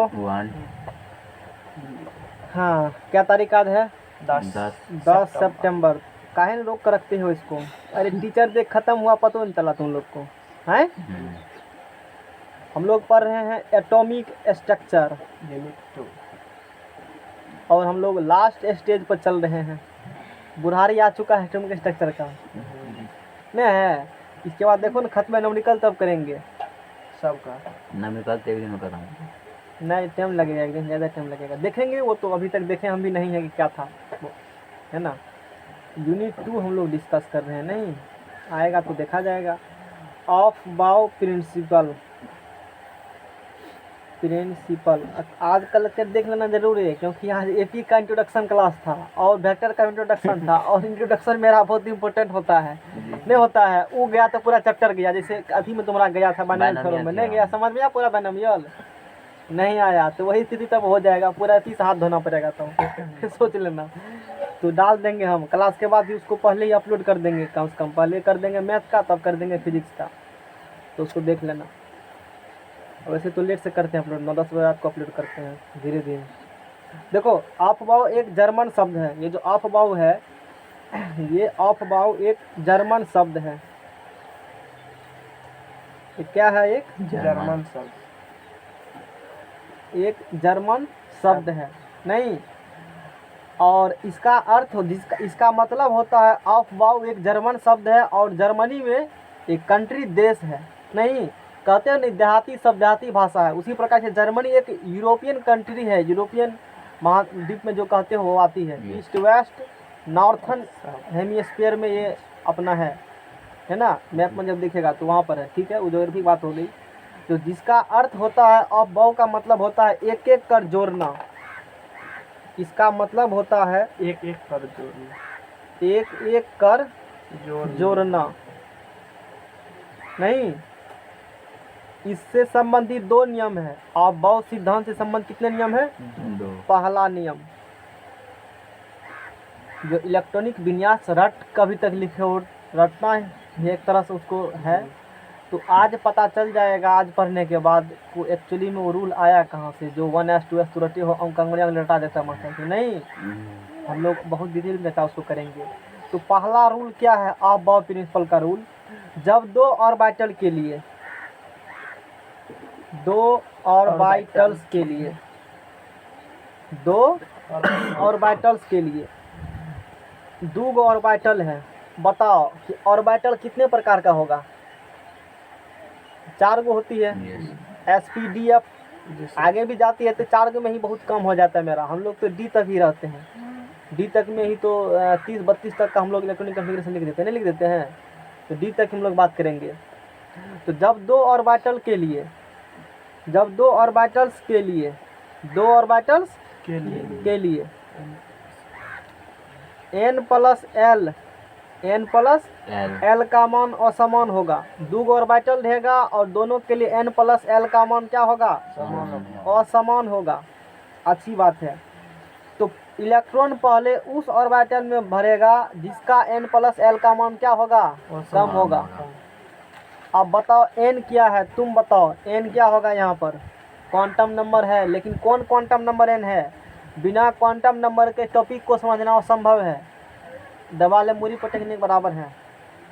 One. हाँ, क्या तारीख आज है? 10 सितंबर। काहे न रोक कर रखते हो इसको? अरे टीचर डे खत्म हुआ पता नहीं चला तुम लोग को है? हम लोग पढ़ रहे हैं एटॉमिक स्ट्रक्चर यूनिट 2 और हम लोग लास्ट स्टेज पर चल रहे हैं। बुढ़ारी आ चुका है एटॉमिक स्ट्रक्चर का नहीं है। इसके बाद देखो ना खत्म न्यूमेरिकल तब करेंगे सबका। न्यूमेरिकल एक दिन में कराऊंगा। नहीं टाइम लगेगा, एक दिन ज़्यादा टाइम लगेगा। देखेंगे वो तो, अभी तक देखे हम भी नहीं है कि क्या था वो, है ना। यूनिट 2 हम लोग डिस्कस कर रहे हैं, नहीं आएगा तो देखा जाएगा। ऑफ बाउ प्रिंसिपल आजकल के देख लेना जरूरी है क्योंकि आज एपी का इंट्रोडक्शन क्लास था और वेक्टर का इंट्रोडक्शन था और इंट्रोडक्शन मेरा बहुत इंपॉर्टेंट होता है नहीं होता है। वो गया तो पूरा चैप्टर गया, जैसे अभी में तुम्हारा गया था बाइनोमियल में, नहीं गया समझ में आया पूरा बाइनोमियल नहीं आया तो वही स्थिति तब हो जाएगा, पूरा एपी से हाथ धोना पड़ेगा तो सोच लेना। तो डाल देंगे हम क्लास के बाद ही, उसको पहले ही अपलोड कर देंगे, कम से कम पहले कर देंगे मैथ का तब कर देंगे फिजिक्स का, तो उसको देख लेना। वैसे तो लेट से करते हैं अपलोड, 9-10 बजे रात को अपलोड करते हैं धीरे धीरे। देखो ऑफबाउ एक जर्मन शब्द है, ये जो ऑफबाउ है ये ऑफबाउ एक जर्मन शब्द है। ये क्या है? एक जर्मन शब्द, एक जर्मन शब्द है नहीं। और इसका अर्थ इसका मतलब होता है ऑफबाउ एक जर्मन शब्द है और जर्मनी में एक कंट्री देश है, नहीं कहते हैं नहीं देहाती सब देहाती भाषा है। उसी प्रकार से जर्मनी एक यूरोपियन कंट्री है, यूरोपियन महाद्वीप में जो कहते हो वो आती है। ईस्ट वेस्ट नॉर्थन हेमिस्फीयर में ये अपना है ना। मैप में जब देखेगा तो वहाँ पर है, ठीक है। उधर भी बात हो गई। तो जिसका अर्थ होता है ऑफबाउ का मतलब होता है एक एक कर जोड़ना। इसका मतलब होता है एक एक कर जोड़ना, एक एक कर जोड़ना नहीं। इससे संबंधित 2 नियम है। ऑफबाउ सिद्धांत से संबंधित कितने नियम है? 2। पहला नियम जो इलेक्ट्रॉनिक विन्यास रट कभी तक लिखे हो रटना है एक तरह से उसको है, तो आज पता चल जाएगा आज पढ़ने के बाद वो एक्चुअली में वो रूल आया कहाँ से, जो 1s 2s तो रटे हो अंक अंगड़िया लटा देता मास्टर से नहीं। हम लोग बहुत डिटेल में उसको करेंगे। तो पहला रूल क्या है ऑफबाउ प्रिंसिपल का रूल? जब 2 ऑर्बिटल के लिए 2 ऑर्बिटल्स के लिए 2 ऑर्बिटल्स के लिए 2 ऑर्बिटल है, बताओ कि ऑर्बिटल कितने प्रकार का होगा? 4 गो होती है। SPDF आगे भी जाती है तो 4 गो में ही बहुत कम हो जाता है मेरा। हम लोग तो D तक ही रहते हैं, D तक में ही तो 30-32 तक का हम लोग इलेक्ट्रॉनिक कॉन्फ़िगरेशन लिख देते हैं, नहीं लिख देते हैं? तो D तक हम लोग बात करेंगे। तो जब 2 ऑर्बिटल के लिए 2 ऑर्बिटल्स के लिए n प्लस l का मान असमान होगा। 2 ऑर्बिटल रहेगा और दोनों के लिए n प्लस l का मान क्या होगा? असमान होगा। अच्छी बात है। तो इलेक्ट्रॉन पहले उस ऑर्बिटल में भरेगा जिसका n प्लस l का मान क्या होगा? कम होगा। अब बताओ n क्या है? तुम बताओ n क्या होगा? यहाँ पर क्वांटम नंबर है, लेकिन कौन क्वांटम नंबर n है? बिना क्वांटम नंबर के टॉपिक को समझना असंभव है। दबाले मूरी पर टेक्निक बराबर है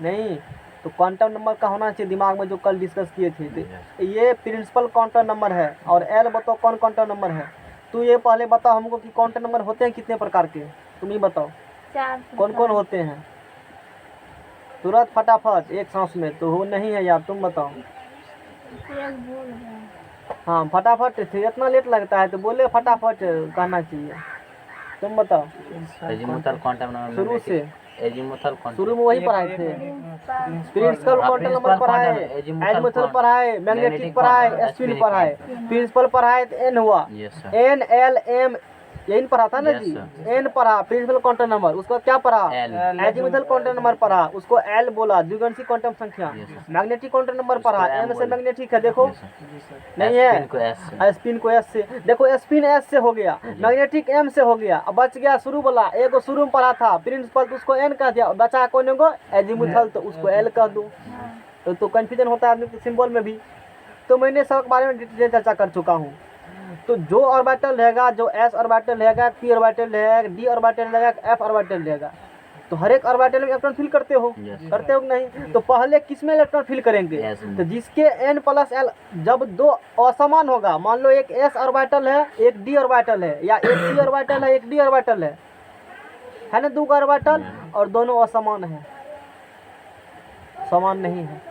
नहीं। तो क्वांटम नंबर का होना चाहिए दिमाग में, जो कल डिस्कस किए थे। तो ये प्रिंसिपल क्वांटम नंबर है। और l बताओ कौन क्वांटम नंबर है? तो ये पहले बताओ हमको कि क्वांटम नंबर होते हैं कितने प्रकार के, तुम ही बताओ 4 कौन कौन होते हैं? तुरंत फटाफट एक सांस में तो हो नहीं है यार, तुम बताओ। हाँ फटाफट से, इतना लेट लगता है तो बोले फटाफट कहना चाहिए। तुम बताओ शुरू से। शुरू में वही पढ़ाए थे, प्रिंसिपल क्वांटम नंबर पढ़ाए, एजीमुथल पढ़ाए, मैग्नेटिक पढ़ाए, स्पिन पढ़ाए। प्रिंसिपल पढ़ाए तो n हुआ, n l m यही पढ़ा था ना जी। n पढ़ा प्रिंसिपल क्वांटम नंबर, उसको क्या पढ़ा? एजीमुथल क्वांटम नंबर पढ़ा, उसको l बोला द्विगुणित क्वांटम संख्या। मैग्नेटिक क्वांटम नंबर पढ़ा, m से मैग्नेटिक है, देखो नहीं है स्पिन को s से, देखो स्पिन s से हो गया, मैग्नेटिक m से हो गया। अब बच गया शुरू वाला, एक शुरू में पढ़ा था प्रिंसिपल तो उसको n कह दिया, बचा कौन को? एजीमुथल तो उसको l कह दो। तो कंफ्यूजन होता है आदमी के सिंबल में भी। तो मैंने सब बारे में डिटेल चर्चा कर चुका हूँ। तो जो ऑर्बिटल रहेगा, जो s ऑर्बिटल रहेगा, p ऑर्बिटल रहेगा, d ऑर्बिटल रहेगा, f ऑर्बिटल रहेगा, तो हर एक ऑर्बिटल में इलेक्ट्रॉन फिल करते हो, Yes. करते हो कि नहीं? तो पहले किस में इलेक्ट्रॉन फिल करेंगे? Yes. तो जिसके n प्लस l, जब दो असमान होगा, मान लो एक s ऑर्बिटल है, एक d ऑर्बिटल है, या एक p ऑर्बिटल है, एक d ऑर्बिटल है ना, दो ऑर्बिटल, और दोनों असमान है, समान नहीं है,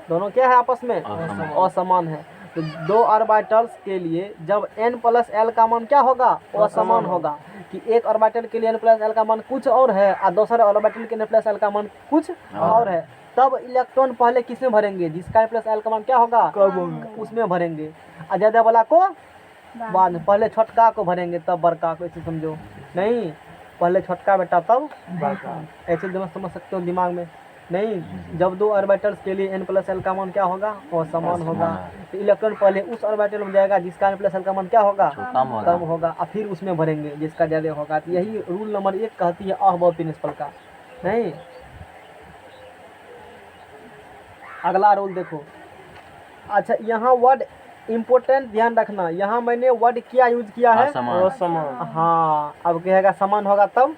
दोनों क्या है आपस में? असमान। असमान है। तो दो ऑर्बिटल्स के लिए जब n प्लस l का मान क्या होगा? असमान होगा, कि एक ऑर्बिटल के लिए n प्लस l का मान कुछ और है और दूसरे ऑर्बिटल के n प्लस l का मान कुछ और है, तब इलेक्ट्रॉन पहले किस में भरेंगे? जिसका n प्लस l का मान क्या होगा? उसमें भरेंगे, और ज्यादा वाला को बाद में, पहले छोटका को भरेंगे तब बड़का को, ऐसे समझो। नहीं, पहले छोटका बेटा तब बड़का, ऐसे समझ सकते हो दिमाग में? नहीं, जब दो ऑर्बिटल्स के लिए n प्लस l का मान क्या होगा? असमान होगा, तो इलेक्ट्रॉन पहले उस ऑर्बिटल में जाएगा जिसका n प्लस l का मान क्या होगा? कम होगा, और फिर उसमें भरेंगे जिसका ज़्यादा होगा। तो यही रूल नंबर 1 कहती है अहबॉब प्रिंसिपल का। नहीं, अगला रूल देखो। अच्छा, यहाँ वर्ड इम्पोर्टेंट ध्यान रखना, यहाँ मैंने वर्ड क्या यूज किया है? असमान। हाँ, अब कहेगा समान होगा तब,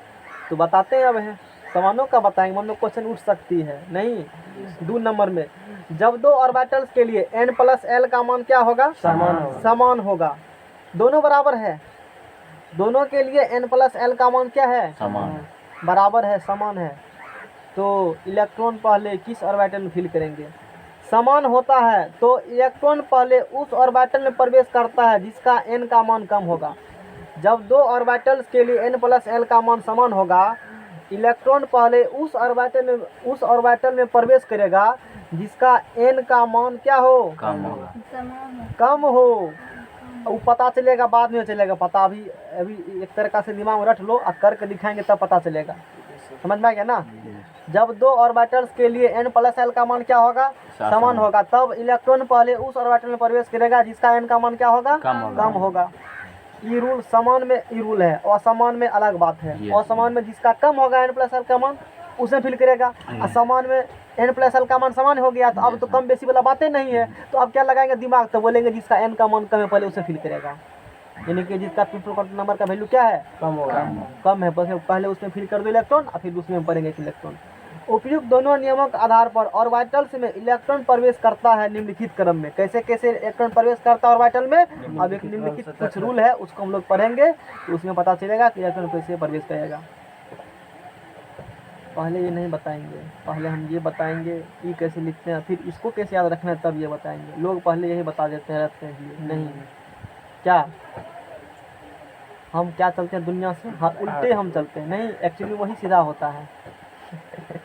तो बताते हैं अब है, समानों का बताएंगे, मतलब क्वेश्चन उठ सकती है। नहीं, 2 नंबर में जब दो ऑर्बिटल्स के लिए n प्लस l का मान क्या होगा? समान होगा, दोनों बराबर है, दोनों के लिए n प्लस l का मान क्या है? समान। बराबर है, समान है, तो इलेक्ट्रॉन पहले किस ऑर्बिटल में फिल करेंगे? समान होता है तो इलेक्ट्रॉन पहले उस ऑर्बिटल में प्रवेश करता है जिसका n का मान कम होगा। जब दो ऑर्बिटल्स के लिए n प्लस l का मान समान होगा, इलेक्ट्रॉन पहले उस ऑर्बिटल में प्रवेश करेगा जिसका n का मान क्या हो? कम होगा। कम हो। वो पता चलेगा, बाद में चलेगा पता, अभी एक तरह से दिमाग में रट लो, और करके दिखाएंगे तब पता चलेगा, समझ में आ गया ना? जब दो ऑर्बिटल्स के लिए n प्लस l का मान क्या होगा? समान होगा, तब इलेक्ट्रॉन पहले उस ऑर्बिटल में प्रवेश करेगा जिसका n का मान क्या होगा? कम होगा। ये रूल समान में ये रूल है, असमान में अलग बात है। असमान में जिसका कम होगा n प्लस l का मान, उसे फिल करेगा, और समान में n प्लस l का मान समान हो गया, तो अब तो कम बेसी वाला बातें नहीं है, तो अब क्या लगाएंगे दिमाग? तो बोलेंगे जिसका n का मान कम है पहले उसे फिल करेगा, यानी कि जिसका ट्रिपल क्वांटम नंबर का वैल्यू क्या है? कम है, पहले उसमें फिल कर दो इलेक्ट्रॉन, और फिर उसमें पढ़ेंगे इलेक्ट्रॉन। उपयुक्त दोनों नियमों के आधार पर ऑर्बिटल्स में इलेक्ट्रॉन प्रवेश करता है निम्नलिखित क्रम में। कैसे कैसे इलेक्ट्रॉन प्रवेश करता है ऑर्बिटल में? अब एक निम्नलिखित कुछ रूल है, उसको हम लोग पढ़ेंगे, तो उसमें पता चलेगा कि इलेक्ट्रॉन कैसे प्रवेश करेगा। पहले ये नहीं बताएंगे, पहले हम ये बताएंगे ये कैसे लिखते हैं, फिर इसको कैसे याद रखना है तब ये बताएंगे। लोग पहले यही बता देते हैं, रहते हैं नहीं, क्या हम क्या चलते हैं दुनिया से? हाँ, उल्टे हम चलते हैं। नहीं, एक्चुअली वही सीधा होता है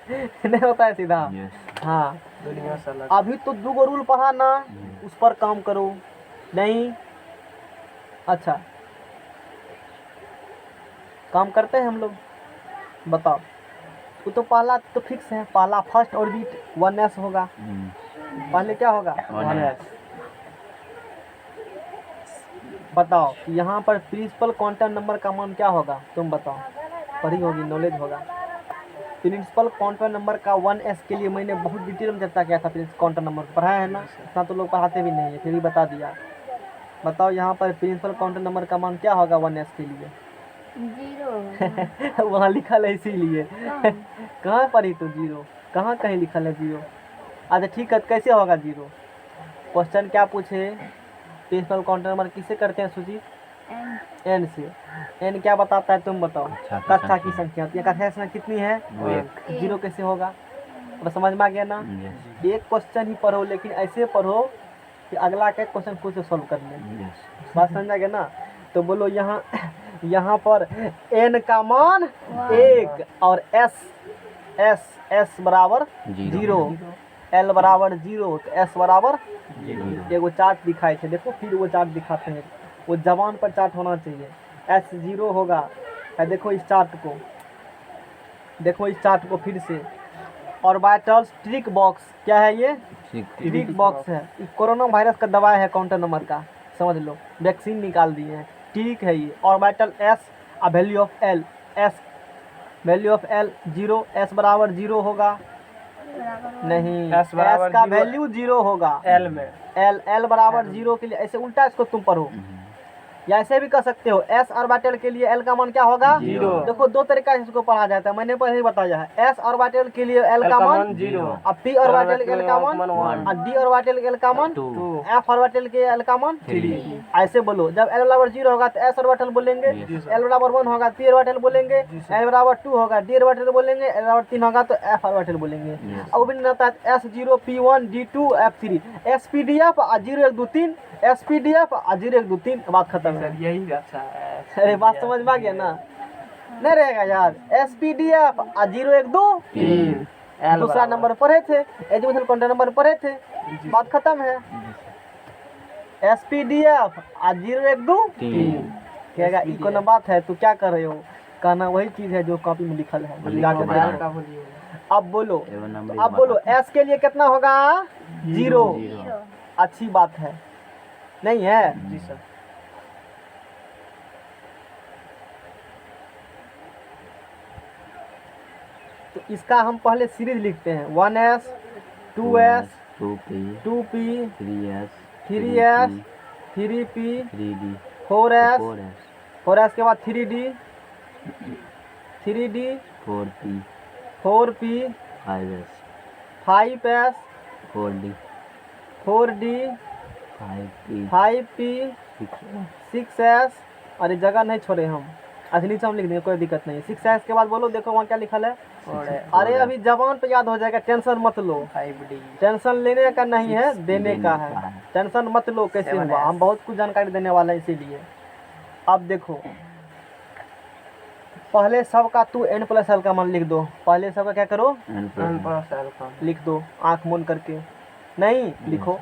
नहीं होता है सीधा। हाँ, अभी तो 2 रूल पढ़ा ना, उस पर काम करो। नहीं, अच्छा काम करते हैं हम लोग, बताओ। तो पहला तो फिक्स है, पहला फर्स्ट ऑर्बिट 1s होगा। पहले क्या होगा? 1s। बताओ यहाँ पर प्रिंसिपल क्वांटम नंबर का मान क्या होगा? तुम बताओ, पढ़ी होगी, नॉलेज होगा। प्रिंसिपल क्वांटम नंबर का 1s के लिए मैंने बहुत डिटेल में चर्चा किया था। प्रिंसिपल क्वांटम नंबर पढ़ाया है ना, इतना तो लोग पढ़ाते भी नहीं है, फिर भी बता दिया। बताओ यहाँ पर प्रिंसिपल क्वांटम नंबर का मान क्या होगा 1s के लिए? 0 वहाँ लिखल है इसीलिए कहाँ पढ़ी तो 0? कहाँ कहीं लिखल है 0? अच्छा ठीक है, कैसे होगा 0? क्वेश्चन क्या पूछे? प्रिंसिपल क्वांटम नंबर किससे करते हैं सुजीत? n से। n क्या बताता है तुम बताओ? कक्षा की संख्या। तो कक्षा की संख्या कितनी है? 1। 0 कैसे होगा? अब समझ में आ गया ना? एक क्वेश्चन ही पढ़ो, लेकिन ऐसे पढ़ो कि अगला का क्वेश्चन खुद से सॉल्व कर ले। बात समझ आ गया ना? तो बोलो यहाँ पर n का मान 1 और s बराबर 0, l बराबर 0, तो s बराबर 0। एगो चार्ट दिखाए थे, देखो फिर वो चार्ट दिखाते हैं, वो जबान पर चार्ट होना चाहिए। s 0 होगा, देखो इस चार्ट को, देखो इस चार्ट को फिर से। ऑर्बिटल्स ट्रिक बॉक्स, क्या है ये? ट्रिक बॉक्स है। कोरोना वायरस का दवा है क्वांटम नंबर का, समझ लो, वैक्सीन निकाल दिए हैं, ठीक है ये। Orbital s, value of l, s value of l 0, s बराबर 0 होगा नहीं, s का वैल्यू 0 होगा l में, l बराबर 0 के लिए। ऐसे उल्टा इसको तुम पढ़ो, या ऐसे भी कह सकते हो s ऑर्बिटल के लिए l का मान क्या होगा 0। देखो दो तरीका से इसको पढ़ा जाता है, मैंने पहले ही बताया है। s ऑर्बिटल के लिए l का मान 0 और p ऑर्बिटल के l का मान 1 और d ऑर्बिटल के l का मान 2 f ऑर्बिटल के l का मान 3 ऐसे बोलो। जब l बराबर 0 होगा तो s ऑर्बिटल बोलेंगे, l बराबर 1 होगा p ऑर्बिटल बोलेंगे, l बराबर 2 होगा d ऑर्बिटल बोलेंगे, l बराबर 3 होगा तो f ऑर्बिटल बोलेंगे। Yes। अब भी रहता है s0 p1 d2 f3 spdf 0 1 2 3 spdf 0 1 2 3 बात खत्म है। सर यही अच्छा है। अरे बात समझ में आ गया ना, नहीं रहेगा यार। spdf 0 1 2 3 दूसरा नंबर पढ़े थे, एजुकेशन कंटेंट नंबर पढ़े थे, बात खत्म है। spdf 0 1 2 3 कहेगा ई कोनो बात है, तू क्या कर रहे हो, कहना वही चीज है जो कॉपी में लिखल है, याद रखना। अब बोलो, अब बोलो s के लिए कितना होगा 0। अच्छी बात है, नहीं है जी सर। तो इसका हम पहले सीरीज लिखते हैं 1s 2s 2p 2p 3s 3s 3p 3d 4s 4s 4s के बाद 3d 3d 4p 4p 5s 5s 4d 4d 5p 5p 6s 6s। और ये जगह नहीं छोड़े हम, अच्छा नीचे हम लिख देंगे, कोई दिक्कत नहीं। 6s के बाद बोलो, देखो वहाँ क्या लिखल है। अरे अभी जबान पे याद हो जाएगा, टेंशन मत लो। 5D टेंशन लेने का नहीं है, देने का है। टेंशन मत लो कैसे 7S हुआ, हम बहुत कुछ जानकारी देने वाले हैं इसीलिए। अब देखो, पहले सब का तू n प्लस l का मान लिख दो। पहले सब का क्या करो, n n plus plus l का लिख दो आंख मूंद करके, नहीं लिखो।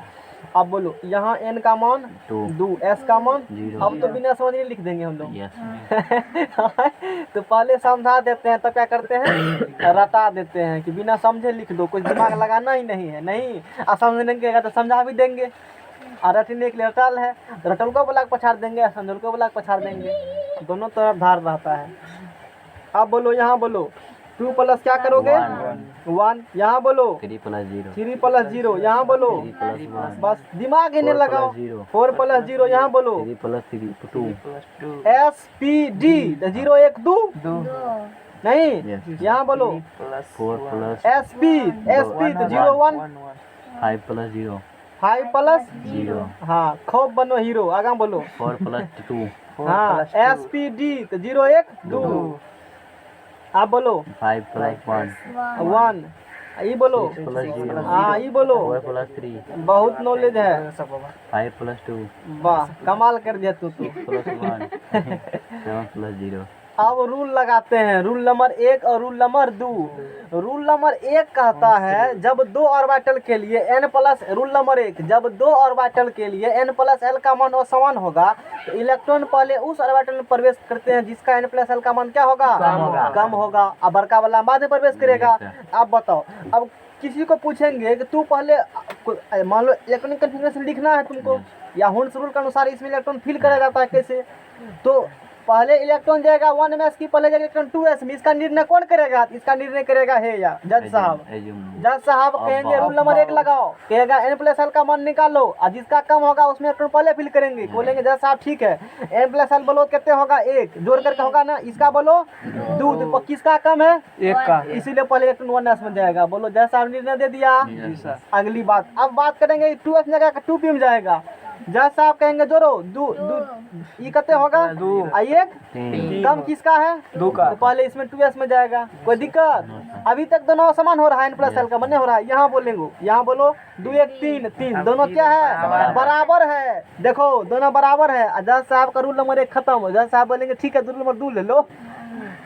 अब बोलो, यहाँ n का मान 2, s का मान 0। अब तो बिना समझे लिख देंगे हम लोग। yes तो पहले समझा देते हैं, तो क्या करते हैं रटा देते हैं कि बिना समझे लिख दो, कुछ दिमाग लगाना ही नहीं है। नहीं, और समझने के तो समझा भी देंगे, और रटने के लिए रटल है, रटल को ब्लॉक पछाड़ देंगे, समझल को ब्लॉक पछाड़ देंगे, दोनों तरफ धार रहता है। अब बोलो, यहाँ बोलो 2 प्लस क्या करोगे 1, यहाँ बोलो 3 plus 0 3 प्लस 0, यहाँ बोलो 3 plus 1 बस दिमाग इन्हें 4 लगाओ। plus 0 4 प्लस 0, यहाँ बोलो 3 plus 3 2 plus 2 SPD 0 1 2 2 नहीं, Yes। यहाँ बोलो 4 plus SP तो 0 1 5 plus 0 5 प्लस 0 हाँ, खूब बनो हीरो, आगे बोलो 4 plus 2 हाँ SPD तो 0 1 2। आप बोलो 5 plus 1 1, ये बोलो 6 plus 0 हाँ, ये बोलो 4 plus 3 बहुत नॉलेज है, 5 plus 2 वाह कमाल कर दिया तू। 6 plus 1 7 plus 0 अब रूल लगाते हैं, रूल नंबर 1 और रूल नंबर 2। रूल नंबर 1 कहता है जब 2 ऑर्बिटल के लिए n प्लस, रूल नंबर 1, जब 2 ऑर्बिटल के लिए n प्लस l का मान असमान होगा तो इलेक्ट्रॉन पहले उस ऑर्बिटल में प्रवेश करते हैं जिसका n प्लस l का मान क्या होगा, कम होगा, और बड़का वाला बाद में प्रवेश करेगा। आप बताओ, अब किसी को पूछेंगे कि तू पहले मान लो इलेक्ट्रॉनिक कन्फिग्रेशन लिखना है तुमको, या हुंस रूल के अनुसार इसमें इलेक्ट्रॉन फिल करा जाता है कैसे, तो पहले इलेक्ट्रॉन जाएगा 1 में, की पहले जाएगा इलेक्ट्रॉन 2s में। इसका निर्णय कौन करेगा, इसका निर्णय करेगा है या जज साहब। जज साहब कहेंगे रूल नंबर 1 लगाओ, कहेगा n प्लस l का मान निकालो, और जिसका कम होगा उसमें इलेक्ट्रॉन पहले फिल करेंगे। बोलेंगे जज साहब ठीक है, n प्लस l बोलो कितने होगा 1, जोड़ करके होगा ना, इसका बोलो 2, तो किसका कम है 1 का, इसीलिए पहले इलेक्ट्रॉन 1s में जाएगा। बोलो जज साहब निर्णय दे दिया। अगली बात, अब बात करेंगे 2s में जाएगा 2p में जाएगा। जज साहब कहेंगे जोड़ो 2 ये कितने होगा 2, एक कम किसका है 2 का, तो पहले इसमें 2s में जाएगा। कोई दिक्कत, अभी तक दोनों समान हो रहा है, n प्लस l का बने हो रहा है। यहाँ बोलेंगे, यहाँ बोलो 2 1 3 3, दोनों क्या है बराबर है, देखो दोनों बराबर है। जज साहब का रूल नंबर 1 खत्म। जज साहब बोलेंगे ठीक है रूल नंबर 2 ले लो।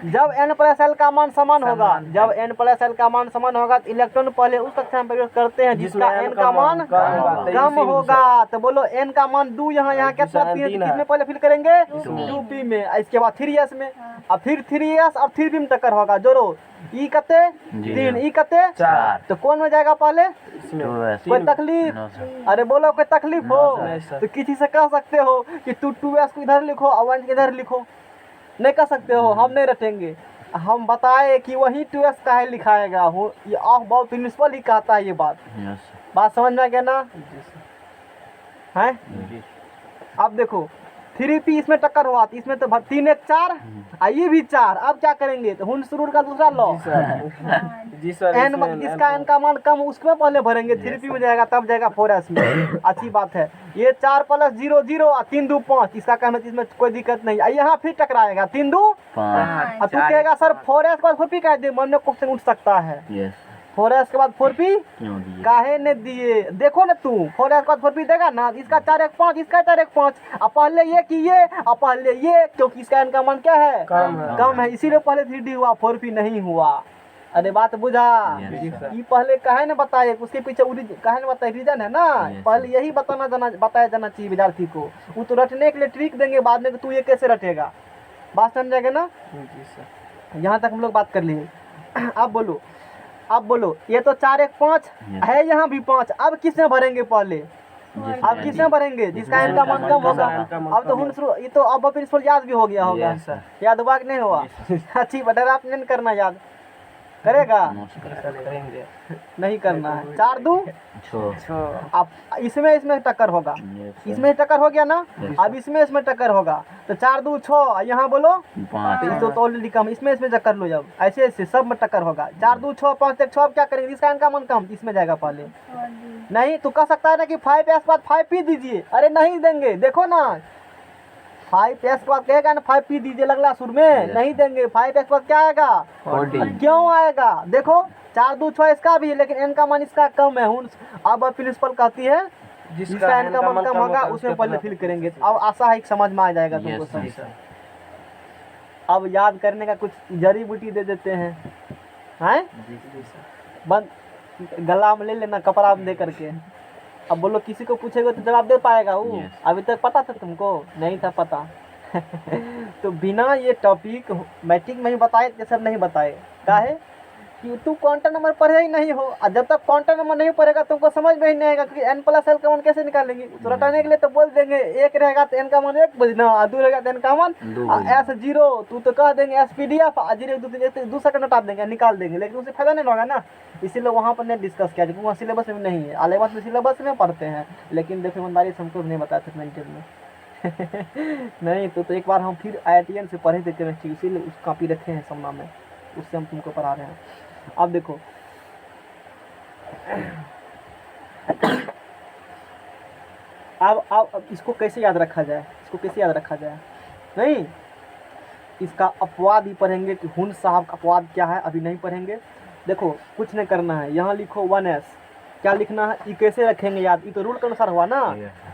जब n प्लस l का मान समान होगा, जब n प्लस l का मान समान होगा तो इलेक्ट्रॉन पहले उस कक्षा में प्रवेश करते हैं जिसका n का मान कम होगा। तो बोलो n का मान 2, यहाँ कितना 3 किसमें पहले फिल करेंगे 2p में, इसके बाद 3s में, और फिर 3s और 3p में टक्कर होगा। जोड़ो ई कते 3, ई कते 4, तो कौन में जाएगा पहले, कोई तकलीफ, अरे बोलो कोई तकलीफ हो तो किसी से कह सकते हो कि तू 2s को इधर लिखो और 1 इधर लिखो, नहीं कर सकते हो, हम नहीं रटेंगे। हम बताए कि वही 2s का है लिखाएगा हो, ये ऑफ बॉल प्रिंसिपल ही कहता है ये बात समझ में आ गया ना है। अब देखो 3p इसमें टक्कर हुआ तो इसमें तो 3 1 4 ये भी 4। अब क्या करेंगे तो हुंस रूल का दूसरा लॉ, जी सर एन जिसका एन का मान कम उसमें पहले भरेंगे, 3p में जाएगा तब जाएगा 4s में। अच्छी बात है। ये 4 + 0 0 और 3 2 5, इसका कहना इसमें कोई दिक्कत नहीं। यहाँ फिर टकराएगा 3 2 5 अब तू कहेगा सर 4s के बाद 4p कह दे, मन में क्वेश्चन उठ सकता है। यस 4s के बाद 4p क्यों दिए काहे ने दिए? देखो ना तू 4s के बाद 4p देगा ना, इसका 4 1 5 इसका 4 1 5, अब पहले ये कि ये अब पहले ये, क्योंकि इसका एन का मान क्या है कम है, इसीलिए पहले 3d हुआ 4p नहीं हुआ। अरे बात बुझा? Yes, ये पहले काहे ने बताए, उसके पीछे काहे ने बताए, रीजन है ना। Yes, पहले यही बताया जाना चाहिए विद्यार्थी को। वो तो रटने के लिए ट्रिक देंगे बाद में कि तू ये कैसे रटेगा, बात समझेगा ना। जी सर यहाँ तक हम लोग बात कर लिए। अब बोलो ये तो 4 1 5 है, यहाँ भी 5, अब किसमें भरेंगे पहले? अब किसमें भरेंगे? जिसका इनका मान कम होगा। अब तो हुन शुरू, ये तो अब प्रिंसिपल याद भी हो गया होगा। Yes, sir. याद हुआ कि नहीं हुआ? अच्छी बटर आप नहीं करना, याद करेगा सर करेंगे नहीं करना है। 4 2 छो अब इसमें टक्कर होगा, इसमें टक्कर हो गया ना। अब इसमें टक्कर होगा तो 4 2 6, यहाँ बोलो 5 तो ऑलरेडी कम, इसमें टक्कर लो। जब ऐसे ऐसे सब में टक्कर होगा 4 2 6 5 1 6, अब क्या करेंगे? इसका इनका मान कम इसमें जाएगा पहले। नहीं तू कह सकता है ना कि 5s बाद 5p दीजिए, अरे नहीं देंगे। देखो ना 5s के बाद कहेगा ना 5p दीजिए लगला सुर में, नहीं देंगे। 5s के बाद क्या आएगा? 40 क्यों आएगा? देखो 4 2 6 इसका भी है, लेकिन एन का मान इसका कम है। अब प्रिंसिपल कहती है जिसका एन का मान कम होगा उसमें पहले फिल करेंगे। अब आशा है कि समझ में आ जाएगा तुमको Yes, सही। sir. अब याद करने का कुछ जड़ी बूटी दे देते हैं, बंद गला में ले लेना कपड़ा में दे करके। अब बोलो किसी को पूछेगा तो जवाब दे पाएगा वो? Yes. अभी तक पता था तुमको? नहीं था पता। तो बिना ये टॉपिक मैट्रिक में ही बताए ये सब नहीं बताए, काहे कि तू क्वांटम नंबर पढ़े ही नहीं हो। और जब तक क्वांटम नंबर नहीं पढ़ेगा तुमको समझ में ही नहीं आएगा कि n + l का मान कैसे निकालेंगे। तो रटाने के लिए तो बोल देंगे 1 रहेगा तो n का मान 1 बजना, और 2 रहेगा तो n का मान 2 s 0, तू तो कह देंगे s pdf 2 सेकंड हटा देंगे, निकाल देंगे, लेकिन उससे फायदा नहीं होगा ना। इसीलिए वहाँ पर नहीं डिस्कस किया, क्योंकि वहाँ सिलेबस में नहीं है। अलेवंथ में सिलेबस में पढ़ते हैं, लेकिन देखो ईमानदारी से हमको नहीं बताया था मेंटेन में। नहीं तो एक बार हम फिर IITN से पढ़े थे केमिस्ट्री, इसीलिए उस कॉपी रखे हैं सामना में, उससे हम तुमको पढ़ा रहे हैं। अब देखो अब इसको कैसे याद रखा जाए, नहीं इसका अपवाद ही पढ़ेंगे कि हुन साहब का अपवाद क्या है, अभी नहीं पढ़ेंगे। देखो कुछ नहीं करना है, यहाँ लिखो 1s, क्या लिखना है, ये कैसे रखेंगे याद? ये तो रूल के अनुसार हुआ ना।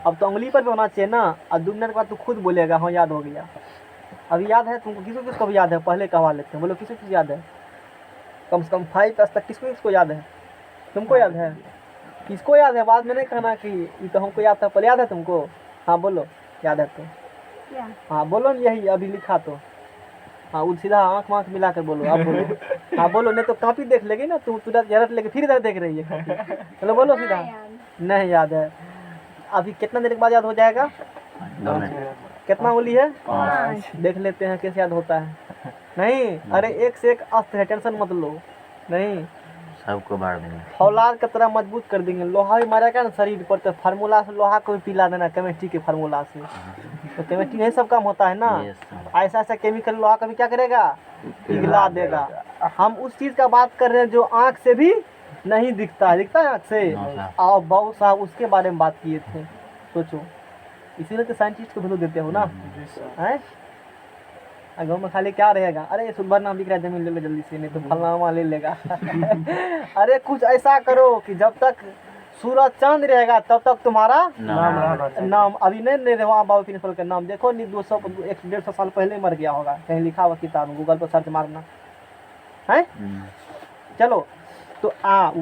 अब तो उंगली पर भी होना चाहिए ना। अब 2 मिनट के बाद तू खुद बोलेगा हाँ याद हो गया। अभी याद है तुमको? किसको भी याद है? पहले कहवा लेते हैं, बोलो किसको याद है? कम से कम 5s तक किसको याद है? तुमको याद है? किसको याद है? बाद में नहीं कहना कि ये तो हमको याद था, पहले याद है तुमको? हाँ बोलो याद है तो। हाँ बोलो न, यही अभी लिखा तो। हाँ वो सीधा आँख मिला कर बोलो। अब बोलो हाँ बोलो, नहीं तो कॉपी देख लेगी ना तू, तुरंत लेके फिर इधर देख रही है कॉपी। चलो बोलो सीधा। नहीं याद है। अभी कितना देर के बाद याद हो जाएगा? 2 मिनट कितना उंगली है? 5 देख लेते हैं कैसे याद होता है। नहीं अरे एक से एक अस्त्र है, टेंशन मत लो। नहीं सबको बांट देंगे, फौलाद की तरह मजबूत कर देंगे। लोहा भी मारेगा ना शरीर पर, तो फार्मूला से लोहा को भी पिला देना, केमिस्ट्री के फार्मूला से। तो केमिस्ट्री में सब काम होता है ना। Yes, sir. ऐसा ऐसा केमिकल लोहा का भी क्या करेगा? पिघला देगा। हम उस चीज़ का बात कर रहे हैं जो आँख से भी नहीं दिखता है। दिखता है आँख से? No, sir. और बहुत साहब उसके बारे में बात किए थे। सोचो, इसीलिए तो साइंटिस्ट को वैल्यू देते हो ना, हैं? गाँव में खाली क्या रहेगा? अरे सुबह नाम दिख रहा है, जमीन ले लो जल्दी से, नहीं तो फलनामा ले लेगा। अरे कुछ ऐसा करो कि जब तक सूरज चांद रहेगा तब तक तुम्हारा नाम अभी नहीं रहे। वहाँ बाबू प्रिंसिपल का नाम देखो, नहीं 200 150 साल पहले मर गया होगा, कहीं लिखा हुआ किताब में, गूगल पर सर्च मारना है। चलो तो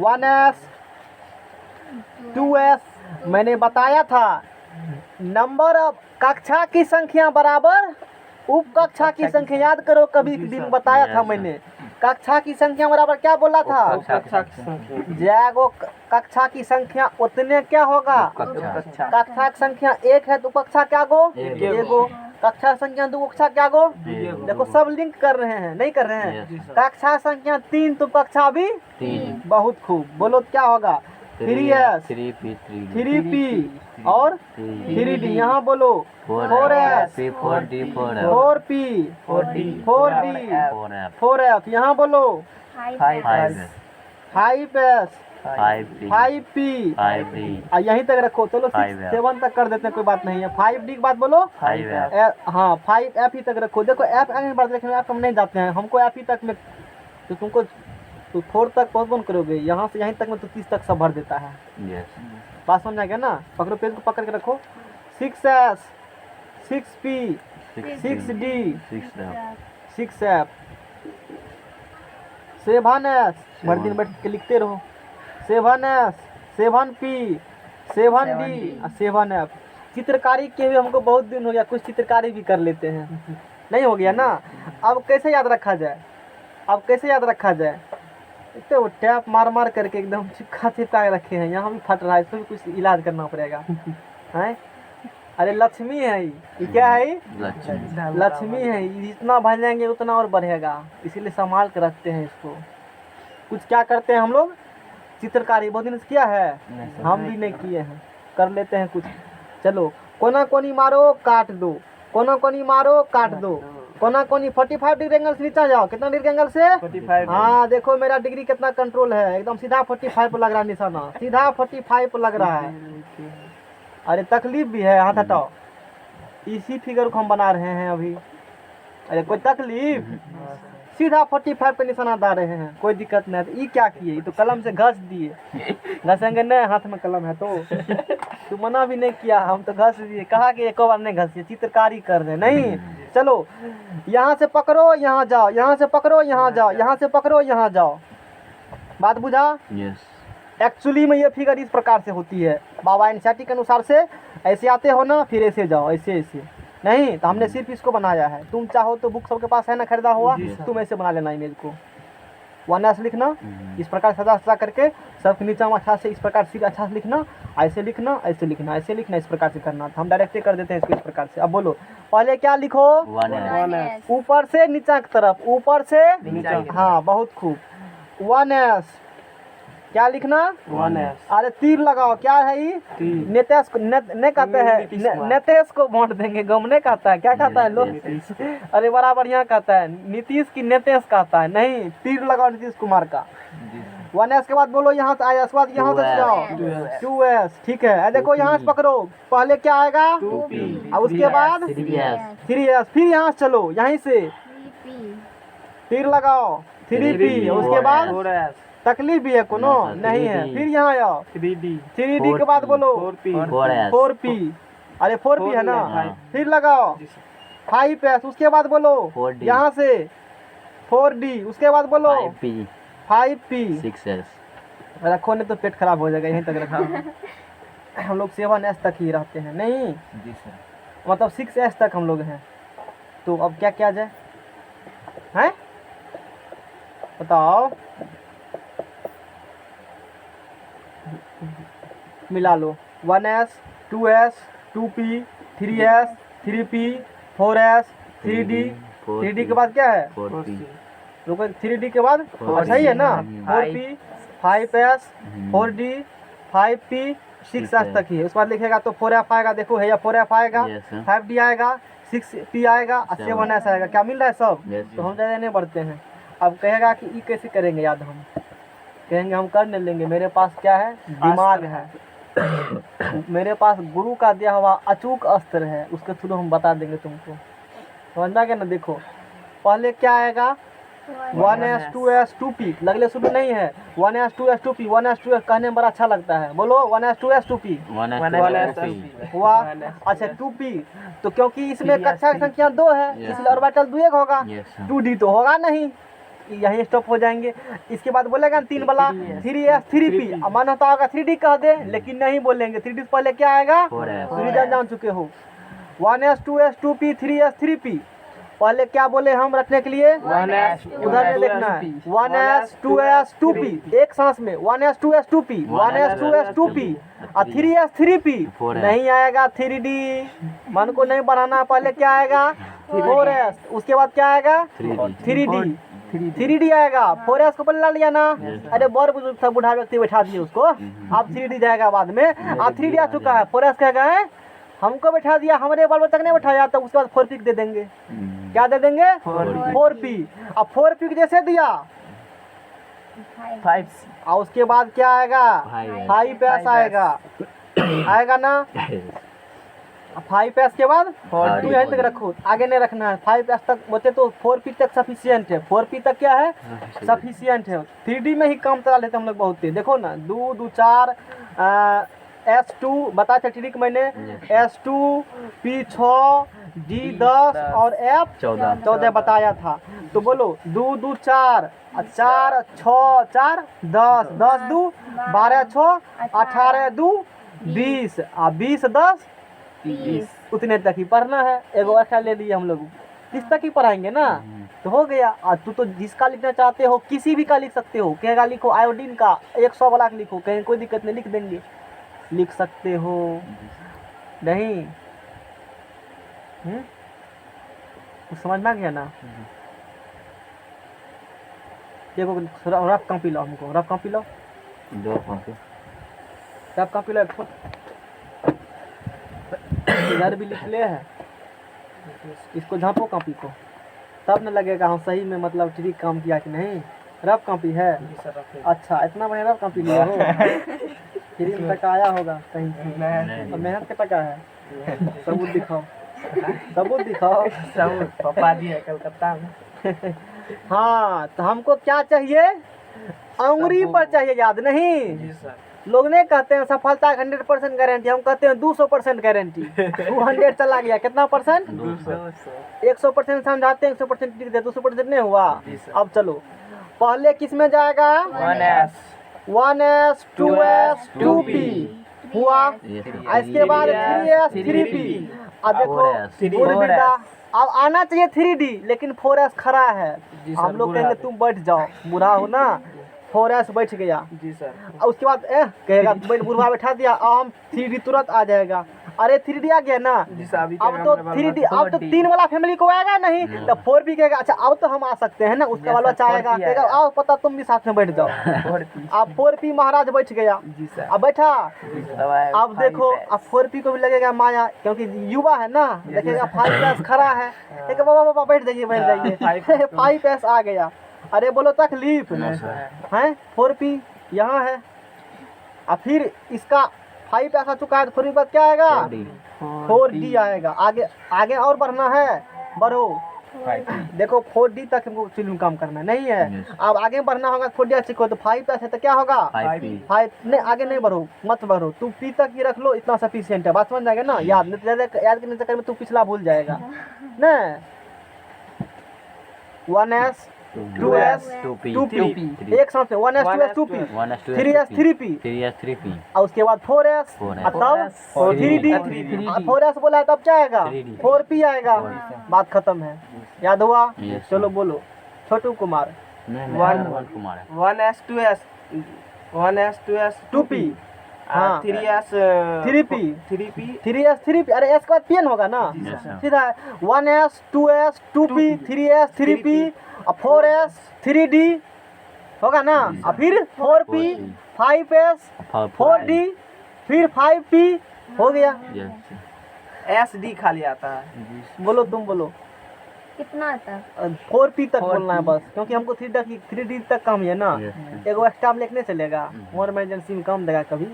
1s 2s मैंने बताया था। नंबर ऑफ कक्षा की संख्या बराबर उप कक्षा की संख्या। याद करो, कभी दिन बताया था मैंने, कक्षा की संख्या बराबर क्या बोला था? जैगो कक्षा की संख्या उतने क्या होगा? कक्षा की संख्या 1 है तो कक्षा क्या गो? एगो। कक्षा संख्या 2 कक्षा क्या गो? देखो सब लिंक कर रहे हैं, नहीं कर रहे हैं? कक्षा संख्या 3 तो कक्षा भी 3। बहुत खूब। बोलो क्या होगा? 3s 3p 3p और 3d। यहाँ बोलो 4s 4d 4p 4d 4f। यहाँ बोलो 5s 5s 5p 5p 5d यहीं तक रखो। चलो 5F 7 तक कर देते हैं, कोई बात नहीं है। 5d की बात बोलो 5f हाँ 5f ही तक रखो। देखो f आगे बढ़ देखेंगे, f हम नहीं जाते हैं, हमको f ही तक में तो तुमको तो 4 तक पहुँच करोगे, यहाँ से यहीं तक में तो 30 तक सब भर देता है। yes बात समझ आ गया ना। पकड़ो, पेज को पकड़ के रखो। 6s 6p 6d 6f 6f 7s भर दिन बैठ के लिखते रहो। 7s 7p 7d 7f। चित्रकारी के भी हमको बहुत दिन हो गया, कुछ चित्रकारी भी कर लेते हैं, नहीं हो गया ना। अब कैसे याद रखा जाए, अब कैसे याद रखा जाए। इतने वो टैप मार मार करके एकदम चिपका चिपका के रखे हैं, यहाँ भी फट रहा है, इसको भी कुछ इलाज करना पड़ेगा हैं। अरे लक्ष्मी है ये क्या है ये? लक्ष्मी है, जितना भर जाएंगे उतना और बढ़ेगा, इसीलिए संभाल के रखते हैं इसको। कुछ क्या करते हैं हम लोग, चित्रकारी बहुत दिन से किया है, हम भी नहीं किए हैं, कर लेते हैं कुछ। चलो कोना कोनी मारो काट दो, कोना कोनी मारो काट दो, कोना कोनी 45 डिग्री एंगल से नीचे जाओ। कितना डिग्री एंगल से? 45। हाँ देखो मेरा डिग्री कितना कंट्रोल है, एकदम सीधा 45 पर लग रहा है निशाना, सीधा 45 पर लग रहा है। अरे तकलीफ भी है, हाथ हटाओ। इसी फिगर को हम बना रहे हैं अभी। अरे कोई तकलीफ, सीधा 45 पे निशाना डाल रहे हैं, कोई दिक्कत नहीं। तो ये क्या किए, ये तो कलम से घस दिए। घसेंगे नहीं, हाथ में कलम है तो मना भी नहीं किया, हम तो घस दिए। कहा कि एक बार नहीं घसिए, चित्रकारी कर रहे नहीं। चलो यहाँ से पकड़ो यहाँ जाओ, यहाँ से पकड़ो यहाँ जाओ, यहाँ से पकड़ो यहाँ जाओ। बात बुझा? yes एक्चुअली में ये फिगर इस प्रकार से होती है, बाबा एनसीईआरटी के अनुसार से। ऐसे आते हो ना, फिर ऐसे जाओ, ऐसे ऐसे नहीं। तो हमने सिर्फ इसको बनाया है, तुम चाहो तो बुक सबके पास है ना, खरीदा हुआ, तुम ऐसे बना लेना इमेज को। 1s लिखना इस प्रकार सजा सजा करके, सबके नीचे में अच्छा से इस प्रकार से अच्छा से लिखना, ऐसे लिखना, ऐसे लिखना, ऐसे लिखना, इस प्रकार से करना। तो हम डायरेक्ट कर देते हैं इसको इस प्रकार से। अब बोलो पहले क्या लिखो, 1s ऊपर से नीचा की तरफ, ऊपर से नीचा। हाँ बहुत खूब। 1s क्या लिखना, 1s अरे तीर लगाओ, क्या है ये? तीर। नेतेश को ने कहते हैं, नेतेश को वोट देंगे, गमने कहता है, क्या कहता है लोग? अरे बड़ा बढ़िया कहता है, नीतीश की नेतेश कहता है, नहीं तीर लगाओ नीतीश कुमार का। 1s के बाद बोलो यहाँ से आया, उसके बाद यहाँ से जाओ 2s, ठीक है। देखो यहाँ से पकड़ो, पहले क्या आएगा 2p और उसके बाद 3s, फिर यहाँ से चलो, यहीं से तीर लगाओ 3p, उसके बाद 4s तकलीफ भी है कोनो नहीं है, फिर यहाँ आओ 3d के बाद बोलो 4p, अरे 4p है ना, फिर लगाओ 5s, उसके बाद बोलो 4D यहाँ से 4d, उसके बाद बोलो 5p 6s रखो नहीं तो पेट खराब हो जाएगा, यहीं तक रखो। हम लोग 7s तक ही रहते हैं, नहीं मतलब 6s तक हम लोग हैं। तो अब क्या किया जाए हैं, बताओ, मिला लो। 1s 2s 2p 3s 3p 4s 3d के बाद क्या है, 4p रुको 3d के बाद अच्छा ही है ना, 4p 5s 4d 5p 6s तक ही है। उसके बाद लिखेगा तो 4f आएगा, देखो है या 4f आएगा, 5d आएगा, 6p आएगा और 7s आएगा। क्या मिल रहा है सब? तो हम ज़्यादा नहीं बढ़ते हैं। अब कहेगा कि ये कैसे करेंगे याद, हम कहेंगे हम कर नहीं लेंगे, मेरे पास क्या है, दिमाग है, मेरे पास गुरु का दिया हुआ अचूक अस्त्र है, उसके थ्रू हम बता देंगे तुमको, समझ में आ गया ना। देखो पहले क्या आएगा 1s 2s 2p, लगले शुरू नहीं है, 1s 2s 2p 1s 2s कहने में बड़ा अच्छा लगता है, बोलो 1s 2s 2p 1s हुआ। अच्छा 2p तो क्योंकि इसमें कक्षा की संख्या 2 है, इसलिए ऑर्बिटल 2 एक होगा, 2d तो होगा नहीं, यहीं स्टॉप हो जाएंगे। इसके बाद बोलेगा 3 वाला 3s 3p, मन होता होगा 3d कह दे, लेकिन नहीं बोलेंगे, 3d से पहले क्या आएगा, 4s जान चुके हो। 1s 2s 2p 3s 3p, पहले क्या बोले हम रखने के लिए, 1s उधर में देखना है 1s 2s 2p, एक सांस में 1s 2s 2p 1s 2s 2p और 3s 3p, नहीं आएगा 3d, मन को नहीं बढ़ाना, पहले क्या आएगा 4s, उसके बाद क्या आएगा 3d, थ्री डी आएगा। 4s को पल्ला लिया ना, अरे बड़ बुजुर्ग था, बूढ़ा व्यक्ति बैठा दिए उसको, अब 3D जाएगा बाद में। अब 3D आ चुका है, 4s कहेगा है हमको बैठा दिया, हमारे बाल बच्चा नहीं बैठाया, तो उसके बाद 4P दे देंगे। क्या दे देंगे? 4P। अब 4P जैसे दिया 5C और उसके बाद क्या आएगा? 5s आएगा, आएगा ना। 5s के बाद तू यहीं तक रखो, आगे नहीं रखना है। 5s तक बचे तो 4P तक सफिशियंट है। 4P तक क्या है? सफिशियंट है। 3D में ही काम चला लेते हम लोग बहुत ही। देखो ना, 2 2 4 S2 बताया था ट्रिक मैंने, S2 P6 D10 और F14 बताया था। तो बोलो 2 2 4 4 6 4 10 10 2 12 6 18 2 20 और 20 10 20 उतने तक ही पढ़ना है। एगो अच्छा ले लिए हम लोग, इस तक ही पढ़ाएंगे ना, तो हो गया। और तू तो जिसका लिखना चाहते हो किसी भी का लिख सकते हो, कहेगा लिखो आयोडीन का 100 वाला लिखो, कहीं कोई दिक्कत नहीं, लिख देंगे, लिख सकते हो नहीं। कुछ समझ में आ गया ना? देखो रफ कॉपी लो, हमको रफ कॉपी लो, रफ कॉपी लो। इधर भी लिख ले है, इसको झाँपो कॉपी को, तब न लगेगा हम सही में मतलब ठीक काम किया कि नहीं। रफ कॉपी है, अच्छा इतना बढ़िया रफ कॉपी लिया हो। फ्री में टका आया होगा कहीं से, मेहनत का टका है। सबूत दिखाओ, सबूत दिखाओ। सबूत पापा जी है कलकत्ता में। हाँ, तो हमको क्या चाहिए? अंगुरी पर चाहिए, याद नहीं? जी सर। लोग नहीं कहते हैं सफलता 100% गारंटी, हम कहते हैं 200% गारंटी। 200 चला गया, कितना परसेंट? 100% समझाते हैं, 100% लिख दे, 200% नहीं हुआ। अब चलो, पहले किस में जाएगा? 1s 2s 2p हुआ, इसके बाद 3s 3p। अब देखो अब आना चाहिए 3D, लेकिन 4s खड़ा है। हम लोग कहेंगे तुम बैठ जाओ, बूढ़ा हो ना, 4s बैठ गया। जी सर। और उसके बाद कहेगा बूढ़ा बैठा दिया, अब हम 3D तुरंत आ जाएगा। अरे 3D आ गया ना, अब तो 3D, अब तो 3 वाला फैमिली को आएगा नहीं, तो 4P कहेगा अच्छा अब तो हम आ सकते हैं ना, उसका वाला बच्चा आएगा, कहेगा आओ पता तुम भी साथ में बैठ जाओ। अब 4P महाराज बैठ गया, अब बैठा। अब देखो अब 4P को भी लगेगा माया, क्योंकि युवा है ना, देखेगा 5s खड़ा है, कहेगा बाबा बाबा बैठ जाइए बैठ जाइए। 5s आ गया। अरे बोलो तकलीफ है? 4P यहाँ है, और फिर इसका 5s आ चुका है, तो 4P बाद क्या आएगा? 4D आएगा। आगे आगे और बढ़ना है, बढ़ो। देखो 4D तक हमको फिल्म काम करना नहीं है, अब आगे बढ़ना होगा। 4D सीखो तो 5s है तो क्या होगा? 5 नहीं, आगे नहीं बढ़ो, मत बढ़ो, तू P तक ही रख लो, इतना सफिशिएंट है। बात समझ जाएगा ना? याद नहीं, याद करने चक्कर में तू पिछला भूल जाएगा ना। 1s 2s 2p, एक साथ में 1s 2s 2p, 3s 3p, और उसके बाद 4s, तब 3D। 4s बोला है तब क्या आएगा? 4p आएगा। बात खत्म है, याद हुआ? चलो बोलो छोटू कुमार। 1s 2s 2p, हाँ 3s 3s 3p। अरे s के बाद pn होगा ना, सीधा 1s 2s 2p 3s 3p 4s 3D होगा ना, और फिर 4p 5s 4D फिर 5p हो गया। SD खाली आता है। बोलो तुम बोलो कितना तक? 4p तक बोलना है बस, क्योंकि हमको 3D तक काम है ना। एगो एक्स्ट्रा लिखने चलेगा, मोर इमरजेंसी में काम देगा कभी।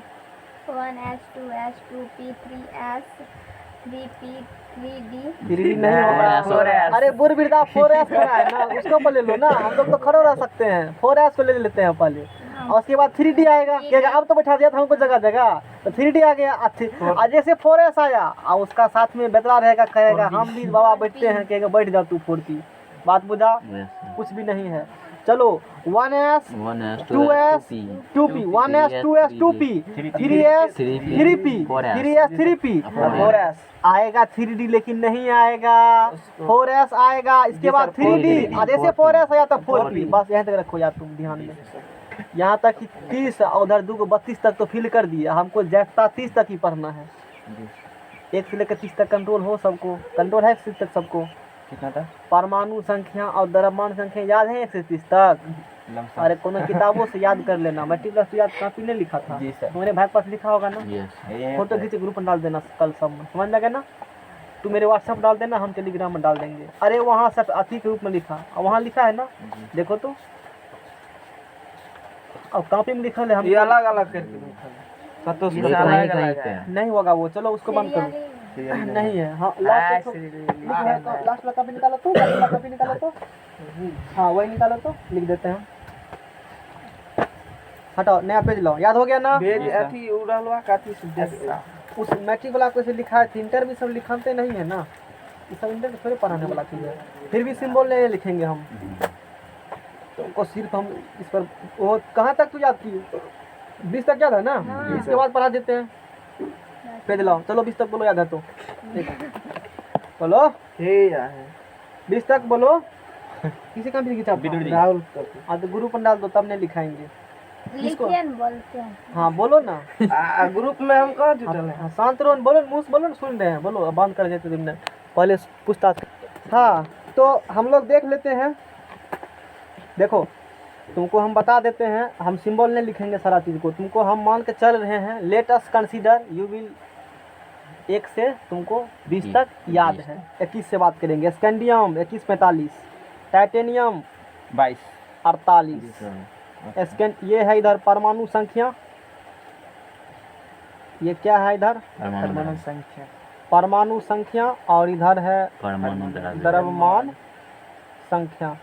1s 2s 2p 3s 3p 3D 3D नहीं होगा। अरे बुर बिरदा 4s खड़ा है ना, उसको पर ले लो ना, हम लोग तो खड़े रह सकते हैं। 4s को ले लेते हैं पहले, और उसके बाद 3D आएगा। कहेगा अब तो बैठा दिया था हमको जगह जगह, तो 3D आ गया। और जैसे 4s आया और उसका साथ में बेतरा रहेगा, कहेगा हम भी बाबा बैठते हैं, कहेगा बैठ जाओ तू 4P। बात बुझा? कुछ भी नहीं है। चलो 1s 2s 2p 1s 2s 2p 3s 3p 3s 3p 4s आएगा 3D, लेकिन नहीं आएगा 4s आएगा। इसके बाद 3D, जैसे 4s आया तो 4p। बस यहाँ तक रखो यार तुम ध्यान में, यहाँ तक कि 30 और उधर 2 को 32 तक तो फिल कर दिया। हमको जैसा 30 तक ही पढ़ना है, 1 से लेकर 30 तक कंट्रोल हो सबको, कंट्रोल है 30 तक सबको। कितना था? परमाणु संख्या और द्रव्यमान संख्या याद है 1 से 30 तक? अरे कोनो किताबों से याद कर लेना। मैट्रिक प्लस याद कॉपी ने लिखा था? जी सर। तुम्हारे भाई के पास लिखा होगा ना? ये फोटो खींच ग्रुप में डाल देना कल सब में, समझ लगे ना? तू मेरे व्हाट्सएप डाल देना, हम टेलीग्राम में डाल देंगे। अरे वहाँ सब अति के रूप में लिखा, और वहाँ लिखा है ना, देखो तो। अब कॉपी में लिखा है हम ये अलग अलग करके लिखा है। सतोष ये से कहीं अलग कहीं अलग पे है। है। नहीं होगा वो, चलो उसको बंद करो। सीरियली नहीं है, हाँ लास्ट वाला कॉपी निकालो तो, लास्ट वाला कॉपी निकालो तो। हाँ वही निकालो तो, लिख देते हैं। हटाओ, नया पेज लाओ। याद हो गया ना? भेज अथी उड़लवा काती से उस मैट्रिक वाला को से लिखा है, इंटर भी सब लिखाते नहीं है ना, ये सब इंटर थोड़ी पढ़ाने वाला चीज़ है। फिर भी सिंबल नहीं लिखेंगे हम, तो सिर्फ हम इस पर। वो कहाँ तक तू याद की? 20 तक याद है ना? इसके बाद पढ़ा देते हैं। पेज लाओ, चलो 20 तक बोलो, याद है तो बोलो। हे यार 20 तक बोलो। किसी का भी किताब राहुल हाँ तो ग्रुप में डाल दो, तब नहीं लिखाएंगे। लिखिए न, बोलते हैं। हाँ बोलो ना। ग्रुप में हम कहाँ जुटल हैं? हाँ शांत रहो, बोलो मुँह से बोलो ना, सुन रहे हैं, बोलो। अब बंद कर देते तुमने, पहले पूछताछ। हाँ तो हम लोग देख लेते हैं। देखो तुमको हम बता देते हैं, हम सिंबल नहीं लिखेंगे सारा चीज़ को, तुमको हम मान के चल रहे हैं। Let us consider you will 1 से तुमको 20 तक याद है। 21 से बात करेंगे। Scandium 2145, titanium 48। ये है इधर परमाणु संख्या, ये क्या है इधर? परमाणु संख्या। परमाणु संख्या, और इधर है द्रव्यमान संख्या।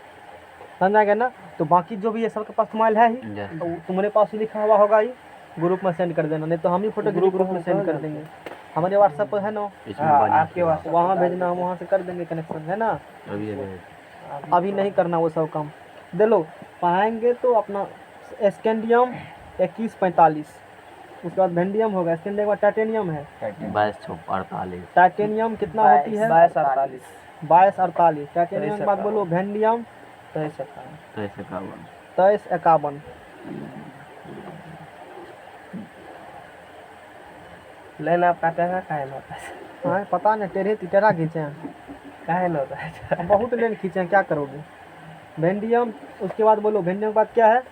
समझा गया ना? तो बाकी जो भी है सबके पास तुम्हारे है ही, तो तुम्हारे पास ही लिखा हुआ होगा ही। ग्रुप में सेंड कर देना, नहीं तो हम ही फोटो ग्रुप में सेंड कर देंगे। हमारे व्हाट्सएप पर है ना, आपके पास वहाँ भेजना, हम वहाँ से कर देंगे कनेक्शन, है ना? अभी नहीं करना वो सब काम। दे लो, पढ़ाएंगे तो अपना स्कैंडियम 2145, उसके बाद भेंडियम होगा, स्कैंडियम के बाद टाइटेनियम है 2248। टाइटेनियम कितना होती है? 2248 2248। टाइटेनियम के बाद बोलो भेंडियम 2351। लाइन आप काटेगा काहे ना होता है? हाँ पता नहीं, टेढ़े तिटेरा खींचे हैं, काहे ना होता है? बहुत लेन खींचे हैं, क्या करोगे? भेंडियम, उसके बाद बोलो भेंडियम के बाद क्या है?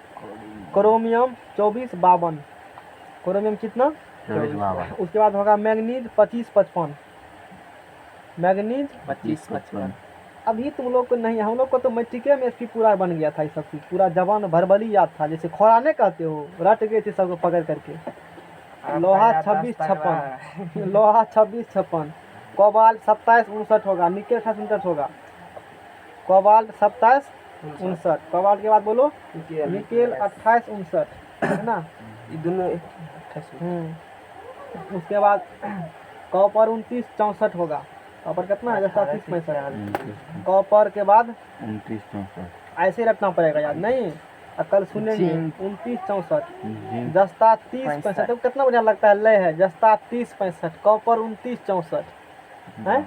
क्रोमियम 2452। क्रोमियम कितना? 2452। उसके बाद होगा मैग्नीज 2555। मैग्नीज 2555। अभी तुम लोग को नहीं, हम लोग को तो मैट्रिके में इसकी पूरा बन गया था, ये सब चीज़ पूरा जबान भरबली याद था, जैसे खोराने कहते हो, रट गए थे सबको पकड़ करके। लोहा 2656, लोहा 2656, कोबाल्ट 2759 होगा, निकेल 2859 होगा, कोबाल्ट 2759। कोबाल्ट के बाद बोलो निकेल 2859, है ना? ये दोनों उसके बाद कॉपर 2964 होगा। कॉपर कितना है? 3065। कॉपर के बाद 2964। ऐसे रखना पड़ेगा याद, नहीं कल सुनेंगे। 2964 जस्ता 3065। तो कितना बढ़िया लगता है, लय है जस्ता 3065, कॉपर 2964 है।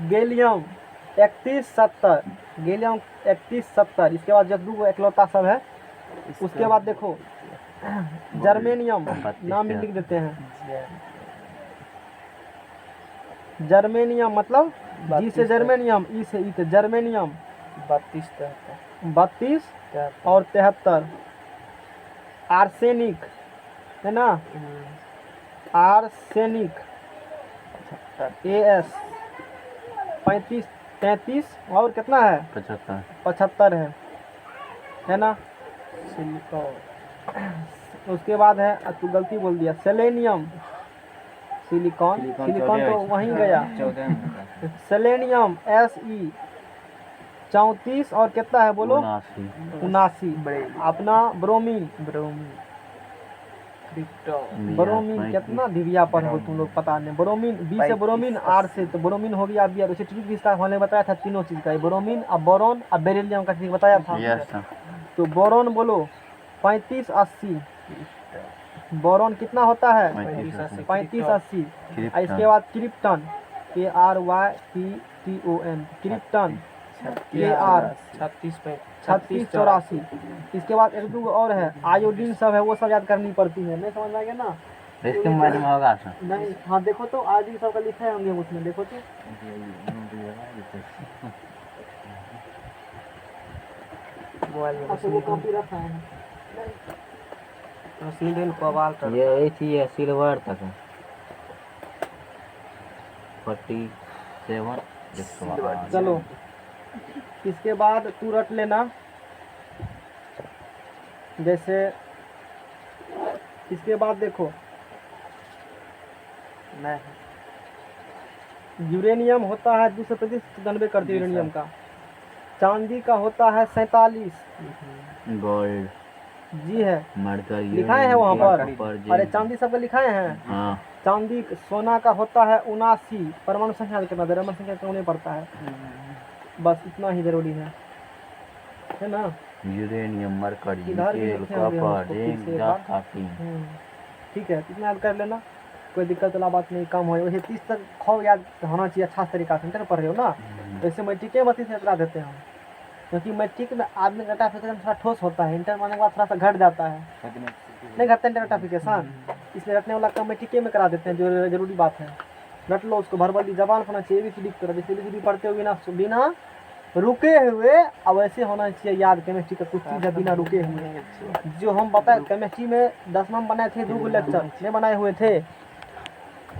Gallium 3170, gallium 3170। इसके बाद जब दो एकलौता सब है। उसके बाद देखो जर्मेनियम, नाम भी लिख देते हैं। जर्मेनियम मतलब जी से जर्मेनियम, ई से ई, जर्मेनियम 32 और 73। आर्सेनिक है ना, आर्सेनिक AS 33 और कितना है? 75 है ना? सिलिकॉन। उसके बाद है, तू गलती बोल दिया, सेलेनियम। सिलिकॉन तो वहीं गया। सेलेनियम SE 34 और कितना है बोलो? 79। अपना ब्रोमीन ब्रोमीन कितना दिव्या पर हो तुम लोग, पता नहीं। ब्रोमीन B से ब्रोमीन, R से तो ब्रोमीन हो गया। अभी वैसे ट्रिक इसका हमने बताया था, तीनों चीज़ का, ब्रोमीन, अब बोरोन, अब बेरिलियम का ट्रिक बताया था। तो बोरोन बोलो 3580। बोरोन कितना होता है? 3580। इसके बाद क्रिप्टन KRYPTON, क्रिप्टन KR 3684। इसके बाद एक दो और है, आयोडीन सब है, वो सब याद करनी पड़ती है, नहीं समझ में आ गया ना? इसके बारे में होगा सर नहीं, हाँ देखो तो आदि सबका लिखा है होंगे उसमें, देखो तो मोबाइल में आपको वो कॉपी रखा है। रोशनी दिन कबाल कर ये थी ये सिल्वर तक है 47 चलो इसके बाद तू रट लेना, जैसे इसके बाद देखो यूरेनियम होता है 235 करती है यूरेनियम का। चांदी का होता है 47 गोल्ड जी है, मरकरी लिखाए हैं वहाँ पर। जिंक। अरे चांदी सबको लिखाए हैं। हाँ चांदी सोना का होता है 79, परमाणु संख्या कितना दे, परमाणु संख्या क्यों नहीं पड़ता है, बस इतना ही जरूरी है ना। यूरेनियम मरकरी इधर भी निकेल लिखे होंगे हम कॉपर उसको फिर जिंक से एक जात बार। काफी ठीक है, इतना याद कर लेना, कोई दिक्कत वाला बात नहीं, कम हो वैसे 30 तक खो याद होना चाहिए अच्छा तरीका से। इंटर पढ़ रहे हो ना, वैसे मैट्रिक के मती से बता देते हैं हम, क्योंकि मैट्रिक में आदमी का डाटाफिकेशन थोड़ा ठोस होता है, इंटर मारने के बाद थोड़ा सा घट जाता है, नहीं घटता इंटर डाटाफिकेशन, इसलिए रटने वाला काम मैट्रिक में करा देते हैं, जो जरूरी बात है। रट लो उसको, भरबली जबान होना चाहिए, ABCD करो, जैसे ABCD पढ़ते हुए बिना रुके हुए, अब ऐसे होना चाहिए याद, केमिस्ट्री का कुछ चीज़ है बिना रुके हुए। जो हम बताए केमिस्ट्री में 10वां में बनाए थे 2 लेक्चर नहीं बनाए हुए थे,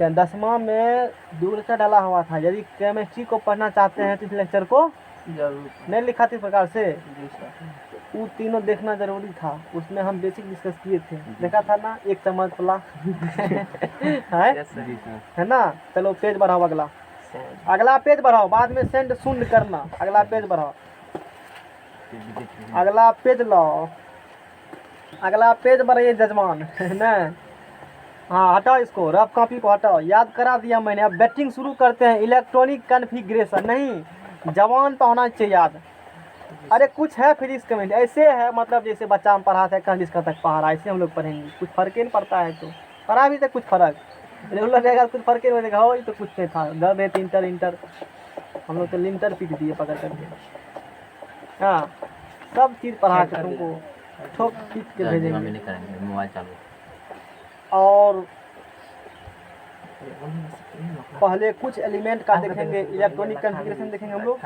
10वां में 2 लेक्चर डाला हुआ था। यदि केमिस्ट्री को पढ़ना चाहते हैं तो इस लेक्चर को जरूर नहीं लिखा था इस प्रकार से, जी सर। वो तीनों देखना जरूरी था, उसमें हम बेसिक डिस्कस किए थे, देखा था ना, 1 चम्मच फला है ना। चलो पेज बढ़ाओ, अगला पेज बढ़ाओ, बाद में सेंड शून्य करना, अगला पेज बढ़ाओ, अगला पेज लाओ, अगला पेज बढ़ाइए जजमान ना। हाँ हटाओ इसको, रफ कॉपी को हटाओ, याद करा दिया मैंने। अब बैटिंग शुरू करते हैं। इलेक्ट्रॉनिक कॉन्फ़िगरेशन नहीं, जवान तो होना चाहिए याद। अरे कुछ है फिर इस कमेंट ऐसे है, मतलब जैसे बच्चा हम पढ़ा था कहाँ तक पढ़ा, ऐसे हम लोग पढ़ेंगे, कुछ फर्क ही नहीं पड़ता है। तो पढ़ा भी था कुछ फर्क रेगुलर रहेगा, कुछ फर्क ही नहीं देगा। हो ये तो कुछ नहीं था, दर्द है इंटर हम लोग तो लिंटर पीट दिए पकड़ करके। हाँ सब चीज़ पढ़ा के तुमको ठोक पीट के भेजेंगे। नहीं करेंगे, मोबाइल चालू। और पहले कुछ एलिमेंट का देखेंगे, इलेक्ट्रॉनिक कॉन्फ़िगरेशन देखेंगे हम लोग,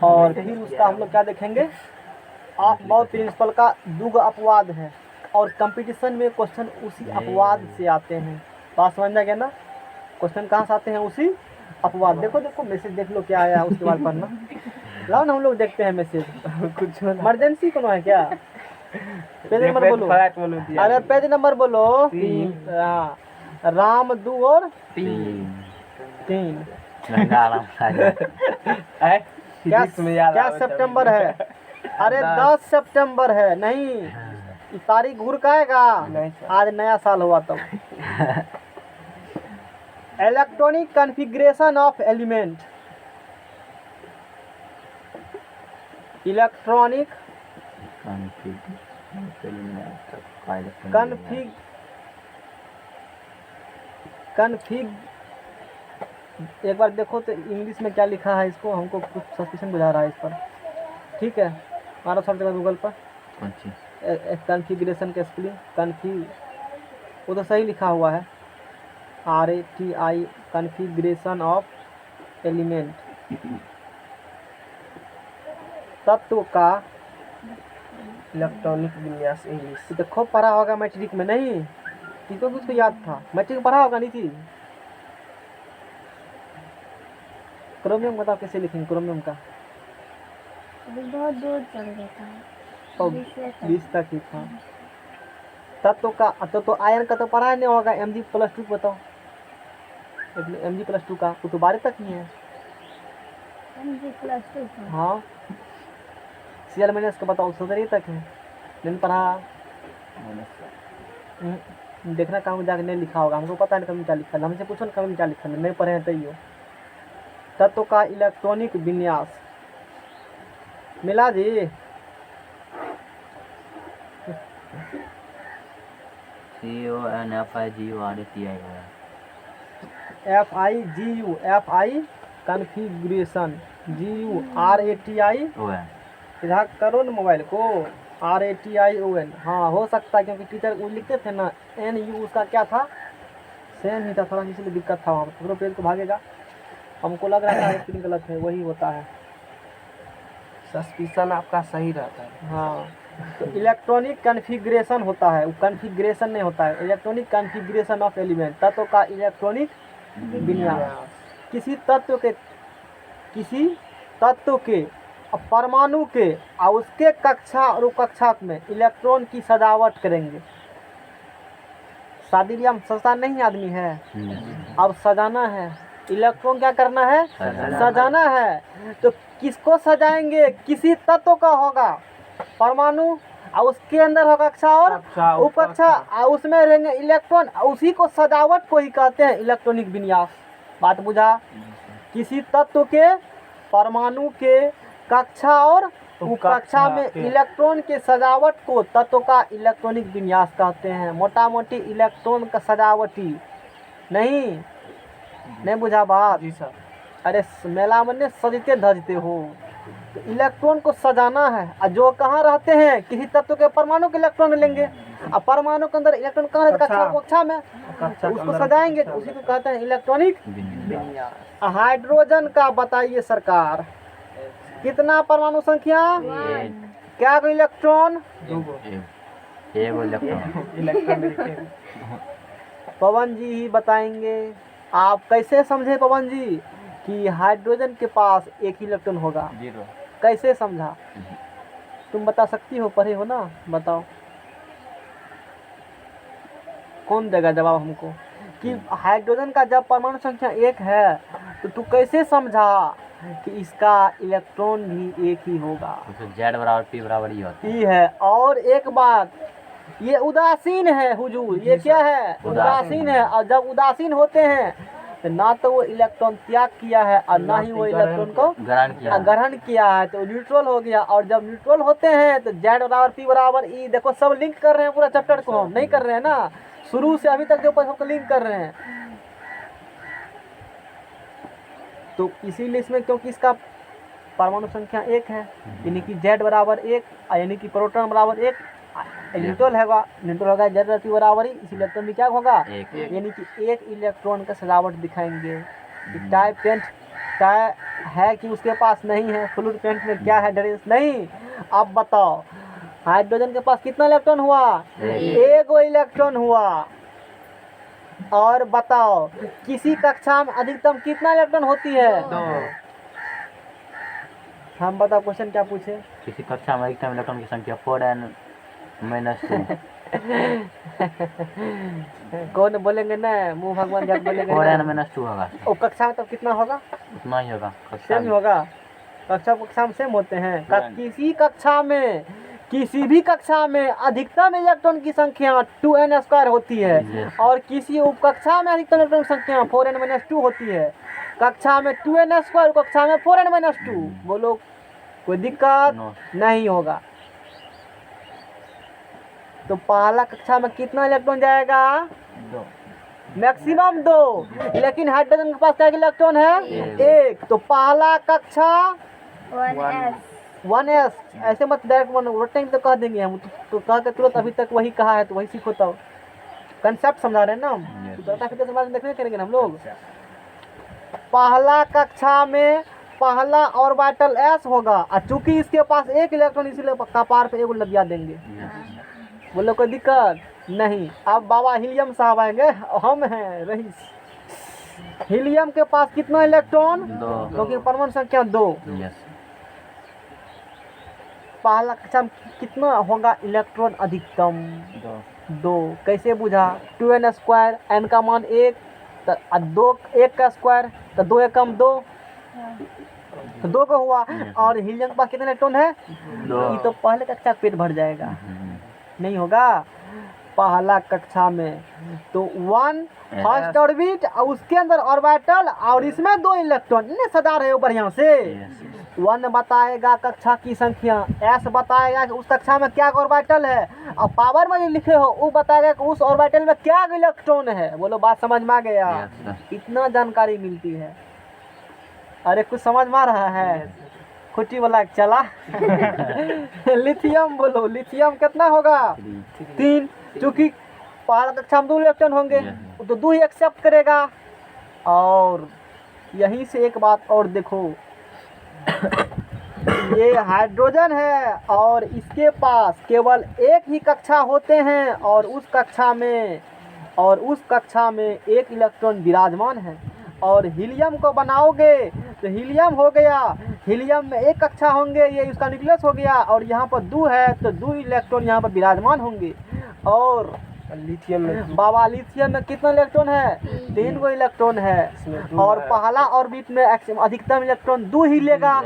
और फिर उसका हम लोग क्या देखेंगे, आप बहुत प्रिंसिपल का 2 अपवाद है, और कंपटीशन में क्वेश्चन उसी अपवाद से आते हैं। बात समझ में गया ना, क्वेश्चन कहाँ से आते हैं, उसी अपवाद। देखो मैसेज देख लो क्या आया, उसके बाद पढ़ना। लाओ ना हम लोग देखते हैं मैसेज, कुछ इमरजेंसी कोनो है क्या। पेज नंबर बोलो, अरे पेज नंबर बोलो। 3 हाँ, राम 2 और 3 क्या सितंबर है, अरे 10 सितंबर है, नहीं तारीख घूर काएगा, आज नया साल हुआ तब। Electronic configuration of element, electronic config एक बार देखो तो इंग्लिश में क्या लिखा है, इसको हमको कुछ सस्पिशन बुझा रहा है इस पर। ठीक है, मारो सर्च करो गूगल पर कॉन्फ़िगरेशन के स्पेलिंग, कॉन्फ़िग वो तो सही लिखा हुआ है, RATI कॉन्फ़िगरेशन ऑफ एलिमेंट, तत्व का इलेक्ट्रॉनिक विन्यास इंग्लिश। तो खूब पढ़ा होगा मैट्रिक में, नहीं किसको कुछ याद था, मैट्रिक में पढ़ा होगा नहीं थी। क्रोमियम बताओ कैसे लिखेंगे, क्रोमियम का बहुत दूर चल जाता है, तो 20 तक ही था। तत्व का तो आयन का तो पढ़ा ही नहीं होगा, Mg+2 बताओ, Mg+2 का वो तो 12 तक ही है। Mg+2 हाँ Cl- का बताओ 17 तक है, नहीं पढ़ा। देखना कहाँ जाके नहीं लिखा होगा, हमको पता नहीं कभी क्या लिखा है, हमसे पूछो ना कभी क्या लिखा है, नहीं पढ़े हैं तैयो। तत्व का इलेक्ट्रॉनिक विन्यास मिला जी, FIGU कॉन्फ़िगरेशन, GURATI इधर करो ना मोबाइल को, RATION। हाँ हो सकता है क्योंकि टीचर वो लिखते थे ना NU, उसका क्या था सेम ही था, थोड़ा इसलिए दिक्कत था वहाँ पर, पूरा पेज को भागेगा। हमको लग रहा था लेकिन गलत है, वही होता है। सस्पिशन आपका सही रहता है। हाँ, तो इलेक्ट्रॉनिक कन्फिग्रेशन होता है, वो कन्फिग्रेशन नहीं होता है, इलेक्ट्रॉनिक कन्फिग्रेशन ऑफ एलिमेंट, तत्व का इलेक्ट्रॉनिक विन्यास। किसी तत्व के परमाणु के और उसके कक्षा और उपकक्षा में इलेक्ट्रॉन की सजावट करेंगे। शादी ब्याह में सस्ता नहीं आदमी है, अब सजाना है, इलेक्ट्रॉन क्या करना है, सजाना है। तो किसको सजाएंगे, किसी तत्व का होगा परमाणु और उसके अंदर होगा कक्षा और उपकक्षा और उसमें रहेंगे इलेक्ट्रॉन, उसी को सजावट को ही कहते हैं इलेक्ट्रॉनिक विन्यास। बात बुझा? किसी तत्व के परमाणु के कक्षा और उपकक्षा में इलेक्ट्रॉन के सजावट को तत्व का इलेक्ट्रॉनिक विन्यास कहते हैं। मोटा मोटी इलेक्ट्रॉन का सजावटी नहीं बुझा बात? जी सर। अरे मेला में सजते धजते हो, तो इलेक्ट्रॉन को सजाना है। और जो कहाँ रहते हैं, किसी तत्व के परमाणु के इलेक्ट्रॉन लेंगे और परमाणु के अंदर इलेक्ट्रॉन कहाँ रहता है, कक्षा में, तो उसको सजाएंगे, तो उसी को कहते हैं इलेक्ट्रॉनिक विन्यास। हाइड्रोजन का बताइए सरकार, कितना परमाणु संख्या, क्या को इलेक्ट्रॉन, इलेक्ट्रॉन। पवन जी ही बताएंगे। आप कैसे समझे पवन जी कि हाइड्रोजन के पास एक ही इलेक्ट्रॉन होगा? 0। कैसे समझा? तुम बता सकती हो, पढ़े हो ना, बताओ। कौन देगा जवाब हमको कि हाइड्रोजन का जब परमाणु संख्या 1 है तो तू कैसे समझा कि इसका इलेक्ट्रॉन भी एक ही होगा? तो Z बराबर P बराबर ही होता है। ई है। और एक बात, ये उदासीन है हुजूर, ये क्या है, उदासीन है। और जब उदासीन होते हैं तो ना तो वो इलेक्ट्रॉन त्याग किया है और ना ही वो इलेक्ट्रॉन को ग्रहण किया है, तो न्यूट्रल हो गया। और जब न्यूट्रल होते हैं तो Z बराबर P बराबर ई, देखो सब लिंक कर रहे हैं पूरा चैप्टर को, हम नहीं कर रहे हैं ना, शुरू से अभी तक जो सबको लिंक कर रहे हैं। तो इसीलिए इसमें, क्योंकि इसका परमाणु संख्या 1 है, यानी कि Z बराबर 1, यानी कि प्रोटॉन बराबर 1, न्यूट्रल होगा Z P बराबर ही, इसी इलेक्ट्रॉन भी क्या होगा, यानी कि एक इलेक्ट्रॉन का सजावट दिखाएंगे। टाई पेंट टाई है कि उसके पास नहीं है, फ्लूइड पेंट में क्या है ड्रेस नहीं। अब बताओ हाइड्रोजन के पास कितना इलेक्ट्रॉन हुआ, एक इलेक्ट्रॉन हुआ। और बताओ किसी कक्षा में अधिकतम कितना इलेक्ट्रॉन होती है, 2। हम बताओ क्वेश्चन क्या पूछे? किसी कक्षा में अधिकतम इलेक्ट्रॉन की संख्या 4n - 2। कौन बोलेंगे ना, मुंह भगवान जब बोलेंगे 4n - 2 होगा, वो कक्षा में तब कितना होगा, उतना ही होगा। सेम ही होगा। कक्षा में सेम होते हैं। किसी कक्षा में, किसी भी कक्षा में अधिकतम इलेक्ट्रॉन की संख्या 2n² होती है और किसी उपकक्षा में अधिकतम इलेक्ट्रॉन की संख्या 4n - 2 होती है। कक्षा में 2n², कक्षा में 4n - 2। बोलो कोई दिक्कत नहीं होगा। तो पहला कक्षा में कितना इलेक्ट्रॉन जाएगा, 2, मैक्सिमम 2। लेकिन हाइड्रोजन के पास क्या इलेक्ट्रॉन है, 1। तो पहला कक्षा 1s। ऐसे मत डायरेक्ट रोटेंगे तो कह देंगे हम, तो कह के तुरंत अभी तक वही कहा है तो वही सीखो। तब कंसेप्ट समझा रहे हैं ना हम, तो समाज में देखने करेंगे हम लोग। पहला कक्षा में पहला ऑर्बिटल s होगा और चूंकि इसके पास एक इलेक्ट्रॉन, इसीलिए कपार पे 1 लदिया देंगे। बोलो कोई दिक्कत नहीं। अब बाबा हीलियम साहब आएंगे, हम हैं रईस। हीलियम के पास कितना इलेक्ट्रॉन, 2, क्योंकि परमाणु संख्या 2। पहला कक्षा में कितना होगा इलेक्ट्रॉन अधिकतम, 2। कैसे बुझा, 2n², n का मान 1, तो 2 1 का स्क्वायर, तो 2 एकम 2, तो 2 का हुआ। और हीलियम के पास कितना इलेक्ट्रॉन है, 2। ये तो पहले कक्षा पेट भर जाएगा, नहीं होगा। पहला कक्षा में तो 1 फर्स्ट ऑर्बिट और उसके अंदर ऑर्बिटल और इसमें 2 इलेक्ट्रॉन, इन्हें सजा रहे हो बढ़िया से। 1 बताएगा कक्षा की संख्या, s बताएगा कि उस कक्षा में क्या ऑर्बिटल है, और पावर में जो लिखे हो वो बताएगा कि उस ऑर्बिटल में क्या इलेक्ट्रॉन है। बोलो बात समझ में आ गया? इतना जानकारी मिलती है। अरे कुछ समझ में आ रहा है? खुटी वाला चला। लिथियम बोलो, लिथियम कितना होगा, 3। चूंकि पहला कक्षा में 2 इलेक्ट्रॉन होंगे तो 2 ही एक्सेप्ट करेगा। और यहीं से एक बात और देखो, ये हाइड्रोजन है और इसके पास केवल एक ही कक्षा होते हैं और उस कक्षा में एक इलेक्ट्रॉन विराजमान है। और हीलियम को बनाओगे तो हीलियम हो गया, हीलियम में एक कक्षा होंगे, ये उसका न्यूक्लियस हो गया, और यहाँ पर 2 है तो 2 इलेक्ट्रॉन यहाँ पर विराजमान होंगे। और लिथियम में बाबा लिथियम में कितना इलेक्ट्रॉन है? 3 गो इलेक्ट्रॉन है। और पहला ऑर्बिट में अधिकतम इलेक्ट्रॉन 2 ही लेगा,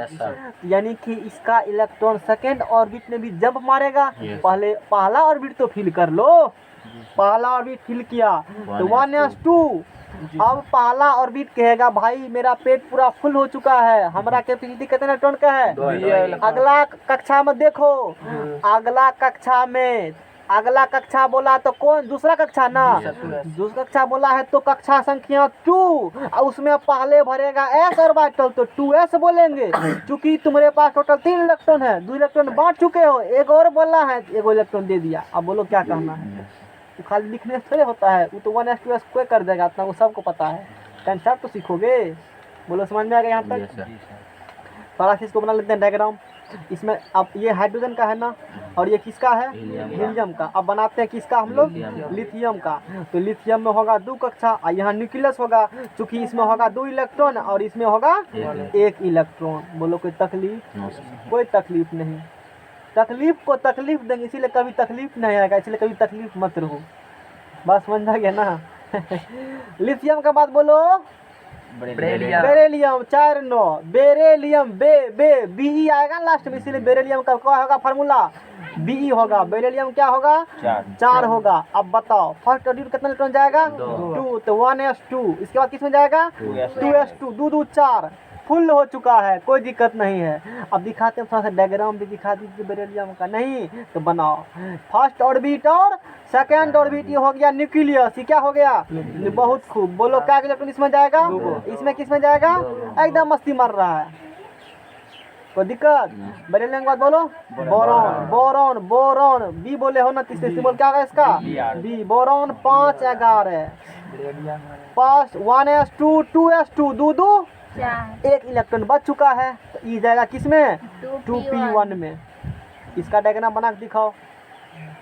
यानी कि इसका इलेक्ट्रॉन सेकेंड ऑर्बिट में भी जंप मारेगा। पहला ऑर्बिट तो फिल कर लो, पहला ऑर्बिट फिल किया तो 1s2। अब पहला ऑर्बिट कहेगा भाई मेरा पेट पूरा फुल हो चुका है, हमारा कैपेसिटी कितने इलेक्ट्रॉन का है? अगला कक्षा में देखो, अगला कक्षा बोला तो कौन? दूसरा कक्षा ना, दूसरा कक्षा बोला है तो कक्षा संख्या 2, और उसमें पहले भरेगा s ऑर्बिटल तो 2s बोलेंगे। क्योंकि तुम्हारे पास टोटल 3 इलेक्ट्रॉन है, 2 इलेक्ट्रॉन बांट चुके हो, एक और बोला है, एक इलेक्ट्रॉन दे दिया। अब बोलो क्या कहना है? तो खाली लिखने से थोड़े होता है, वो तो 1s2s कोई कर देगा, इतना वो सबको पता है। कंसेप्ट तो सीखोगे। बोलो समझ में आ गया यहाँ तक? थोड़ा सा इसको बना लेते हैं डायग्राम। इसमें अब ये हाइड्रोजन का है ना, और ये किसका है? हीलियम का। अब बनाते हैं किसका हम लोग? लिथियम का। तो लिथियम में होगा 2 कक्षा और यहाँ न्यूक्लियस होगा, चूंकि इसमें होगा 2 इलेक्ट्रॉन और इसमें होगा 1 इलेक्ट्रॉन। बोलो कोई तकलीफ? कोई तकलीफ नहीं। तकलीफ को तकलीफ देंगे, इसीलिए कभी तकलीफ नहीं आएगा, इसलिए कभी तकलीफ मत रहो। बस समझा गया ना? लिथियम का बात बोलो। बेरिलियम 4 9 बेरिलियम बी आएगा लास्ट में, इसीलिए बेरिलियम का क्या होगा फार्मूला? बी होगा। बेरिलियम क्या होगा? 4 होगा। अब बताओ फर्स्ट ऑर्बिट कितना इलेक्ट्रॉन जाएगा? 2 तो 1s2। इसके बाद किसमें जाएगा? 2s2। 2 2 4 फुल हो चुका है, कोई दिक्कत नहीं है। अब दिखाते हैं, थोड़ा सा डायग्राम भी दिखा दीजिए बेरिलियम का। नहीं तो बनाओ फर्स्ट ऑर्बिट और सेकेंड ऑर्बिट, ये हो गया न्यूक्लियस। ये क्या हो गया? बहुत खूब। बोलो क्या इलेक्ट्रॉन इसमें जाएगा? इसमें किसमें जाएगा? एकदम मस्ती मार रहा है, कोई दिक्कत? बेरिलियम के बाद बोलो बोरॉन बी बोले हो ना, तीसरे सिंबल क्या होगा इसका? बी। बोरॉन 5 11 पास 1s2 2s2 2 2 1 इलेक्ट्रॉन बच चुका है, तो ये जाएगा किसमें? 2p1 में। इसका डायग्राम बना के दिखाओ।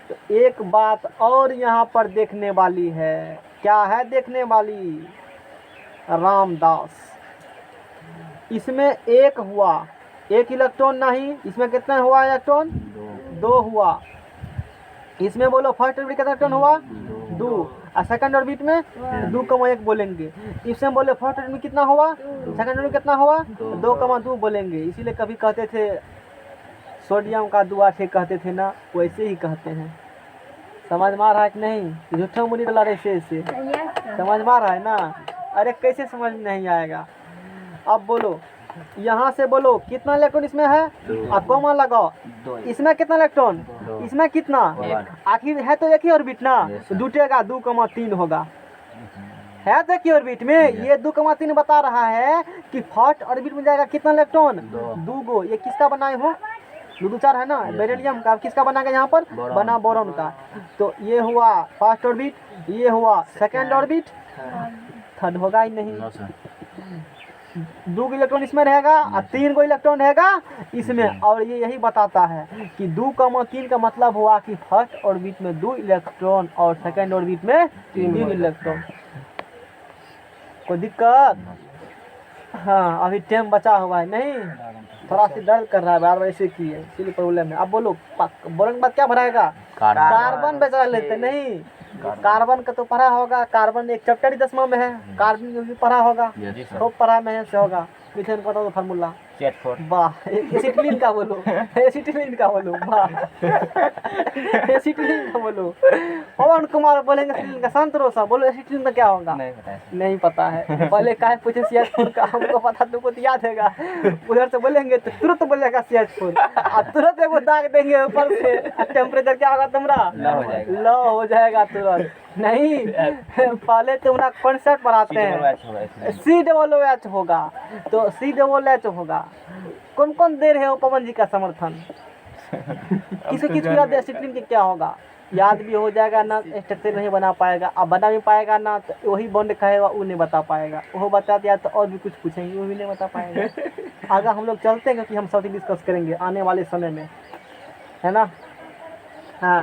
तो एक बात और यहाँ पर देखने वाली है। क्या है देखने वाली? रामदास, इसमें 1 हुआ, 1 इलेक्ट्रॉन नहीं, इसमें कितना हुआ इलेक्ट्रॉन? 2 हुआ। इसमें बोलो फर्स्ट ऑर्बिट कितना इलेक्ट्रॉन हुआ? 2। और सेकंड ऑर्बिट में 2,1 बोलेंगे। इसमें बोले फर्स्ट ऑर्बिट में कितना हुआ? सेकंड ऑर्बिट कितना हुआ? 2,2 बोलेंगे। इसीलिए कभी कहते थे सोडियम का 2 8 कहते थे ना, वैसे ही कहते हैं। समझ में आ रहा है कि नहीं? झूठा मुड़ी डला रहे से समझ में आ रहा है ना? अरे कैसे समझ में नहीं आएगा? अब बोलो यहाँ से बोलो कितना इलेक्ट्रॉन इसमें है? और कॉमा लगाओ। इसमें कितना इलेक्ट्रॉन? इसमें कितना? आखिर है तो एक ही ऑर्बिट ना, तो जुटेगा 2,3 होगा। है तो एक ही ऑर्बिट में, ये 2,3 बता रहा है कि फर्स्ट ऑर्बिट में जाएगा कितना इलेक्ट्रॉन? 2 गो। ये किसका बनाए हो? 2 2 4 है ना, बेरिलियम का। किसका बनाएगा यहाँ पर? बना बोरॉन का। तो ये हुआ फर्स्ट ऑर्बिट, ये हुआ सेकेंड ऑर्बिट, थर्ड होगा ही नहीं। 2 इलेक्ट्रॉन इसमें रहेगा और 3 गो इलेक्ट्रॉन रहेगा इसमें। और ये यही बताता है कि 2,3 का मतलब हुआ कि फर्स्ट ऑर्बिट में 2 इलेक्ट्रॉन और सेकेंड ऑर्बिट में 3 इलेक्ट्रॉन। कोई दिक्कत? हाँ, अभी टाइम बचा हुआ है। नहीं, थोड़ा सी दर्द कर रहा है, बार बार ऐसे की है, इसीलिए प्रॉब्लम है। अब बोलो बोरॉन के बाद क्या भराएगा? कार्बन बेचरा लेते नहीं। कार्बन का तो पढ़ा होगा, कार्बन एक चैप्टर ही 10वां में है, कार्बन भी पढ़ा होगा, खूब पढ़ा में से होगा। मीथेन का तो फार्मूला वाह। एसिटिलीन का बोलो, एसिटिलीन का बोलो, वाह एसिटिलीन का बोलो। पवन कुमार बोलेंगे एसिटिलीन का। शांत रहो सब, बोलो एसिटिलीन का क्या होगा? नहीं पता है। पहले काहे पूछे CH4 का? हमको पता, तुमको तो याद हैगा। उधर से बोलेंगे तो तुरंत बोलेगा CH4, और तुरंत एगो दाग देंगे ऊपर से। टेम्परेचर क्या होगा तुम्हारा? लो हो जाएगा तुरंत। नहीं, पहले तुम्हारा कॉन्सेप्ट पढ़ाते हैं। COOH होगा, तो COOH होगा। कौन दे रहे हो पवन जी का समर्थन? किसी किस याद एसिटिलीन के क्या होगा? याद भी हो जाएगा ना, स्ट्रक्चर नहीं बना पाएगा। अब बना भी पाएगा ना तो वही बॉन्ड कहेगा वो नहीं बता पाएगा, वो बता दिया तो और भी कुछ पूछेंगे वो भी नहीं बता पाएगा। आगे हम लोग चलते हैं क्योंकि हम सब डिस्कस करेंगे आने वाले समय में, है ना। हाँ,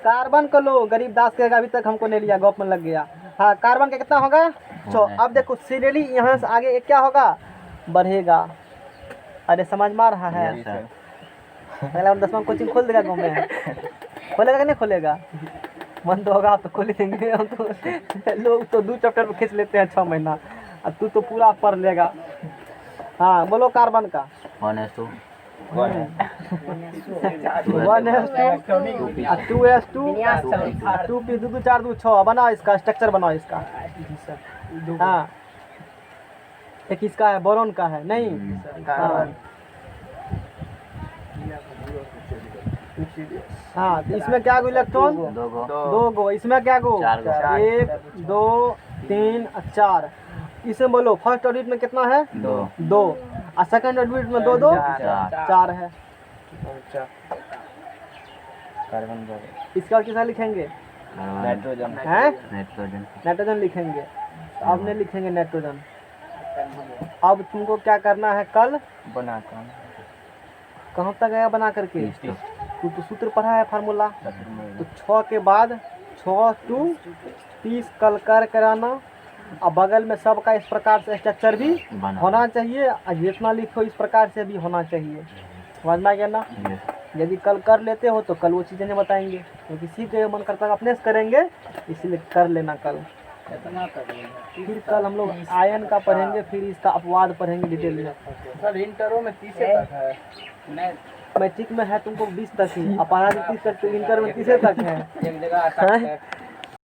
कार्बन को लो, गरीबदास कहेगा अभी तक हमको नहीं लिया, गॉप में लग गया। हाँ, कार्बन का कितना होगा 6। अब देखो सीरियली यहाँ से आगे क्या होगा, बढ़ेगा। अरे समझ में आ रहा है। Yes sir. अगला 10वां कोचिंग खोल देगा गाँव में, खोलेगा कि नहीं खोलेगा? मन तो होगा तो खोल देंगे हम तो। लोग तो 2 चैप्टर में खींच लेते हैं 6 महीना, और तू तो पूरा पढ़ लेगा। हाँ बोलो कार्बन का 1s2 1s2 2s2 2 p 2 2 4 2 6 बनाओ इसका स्ट्रक्चर, बनाओ इसका। हाँ, एक इसका है, बोरोन का है नहीं। हाँ हाँ, तो इसमें क्या गो इलेक्ट्रॉन? 2 गो 2 गो। इसमें क्या गो? 4 गो 1 2 3 4। इसमें बोलो फर्स्ट ऑर्बिट में कितना है? 2 और सेकंड ऑर्बिट में 2 2 4 है। कार्बन इसका किसा लिखेंगे? नाइट्रोजन हैं? नाइट्रोजन नाइट्रोजन लिखेंगे। तो अब नहीं लिखेंगे नाइट्रोजन। अब तुमको क्या करना है, कल बनाता हूँ कहाँ तक गया बना करके? तू तो सूत्र पढ़ा है फार्मूला। तो 6 के बाद 6 टू 30 कल कर कराना, और बगल में सबका इस प्रकार से स्ट्रक्चर भी बना होना चाहिए, और जितना लिखो इस प्रकार से भी होना चाहिए। समझ में आ गया ना? यस यदि कल कर लेते हो तो कल वो चीज़ें नहीं बताएंगे, क्योंकि किसी के मन करता है अपने से करेंगे, इसलिए कर लेना कल। फिर कल हम लोग आयन का पढ़ेंगे, फिर इसका अपवाद पढ़ेंगे डिटेल में। सर इंटरों में 30 तक है, मैट्रिक में है तुमको 20 तक ही, अपराध 30 तक, तो इंटर में 30 तक है। एक जगह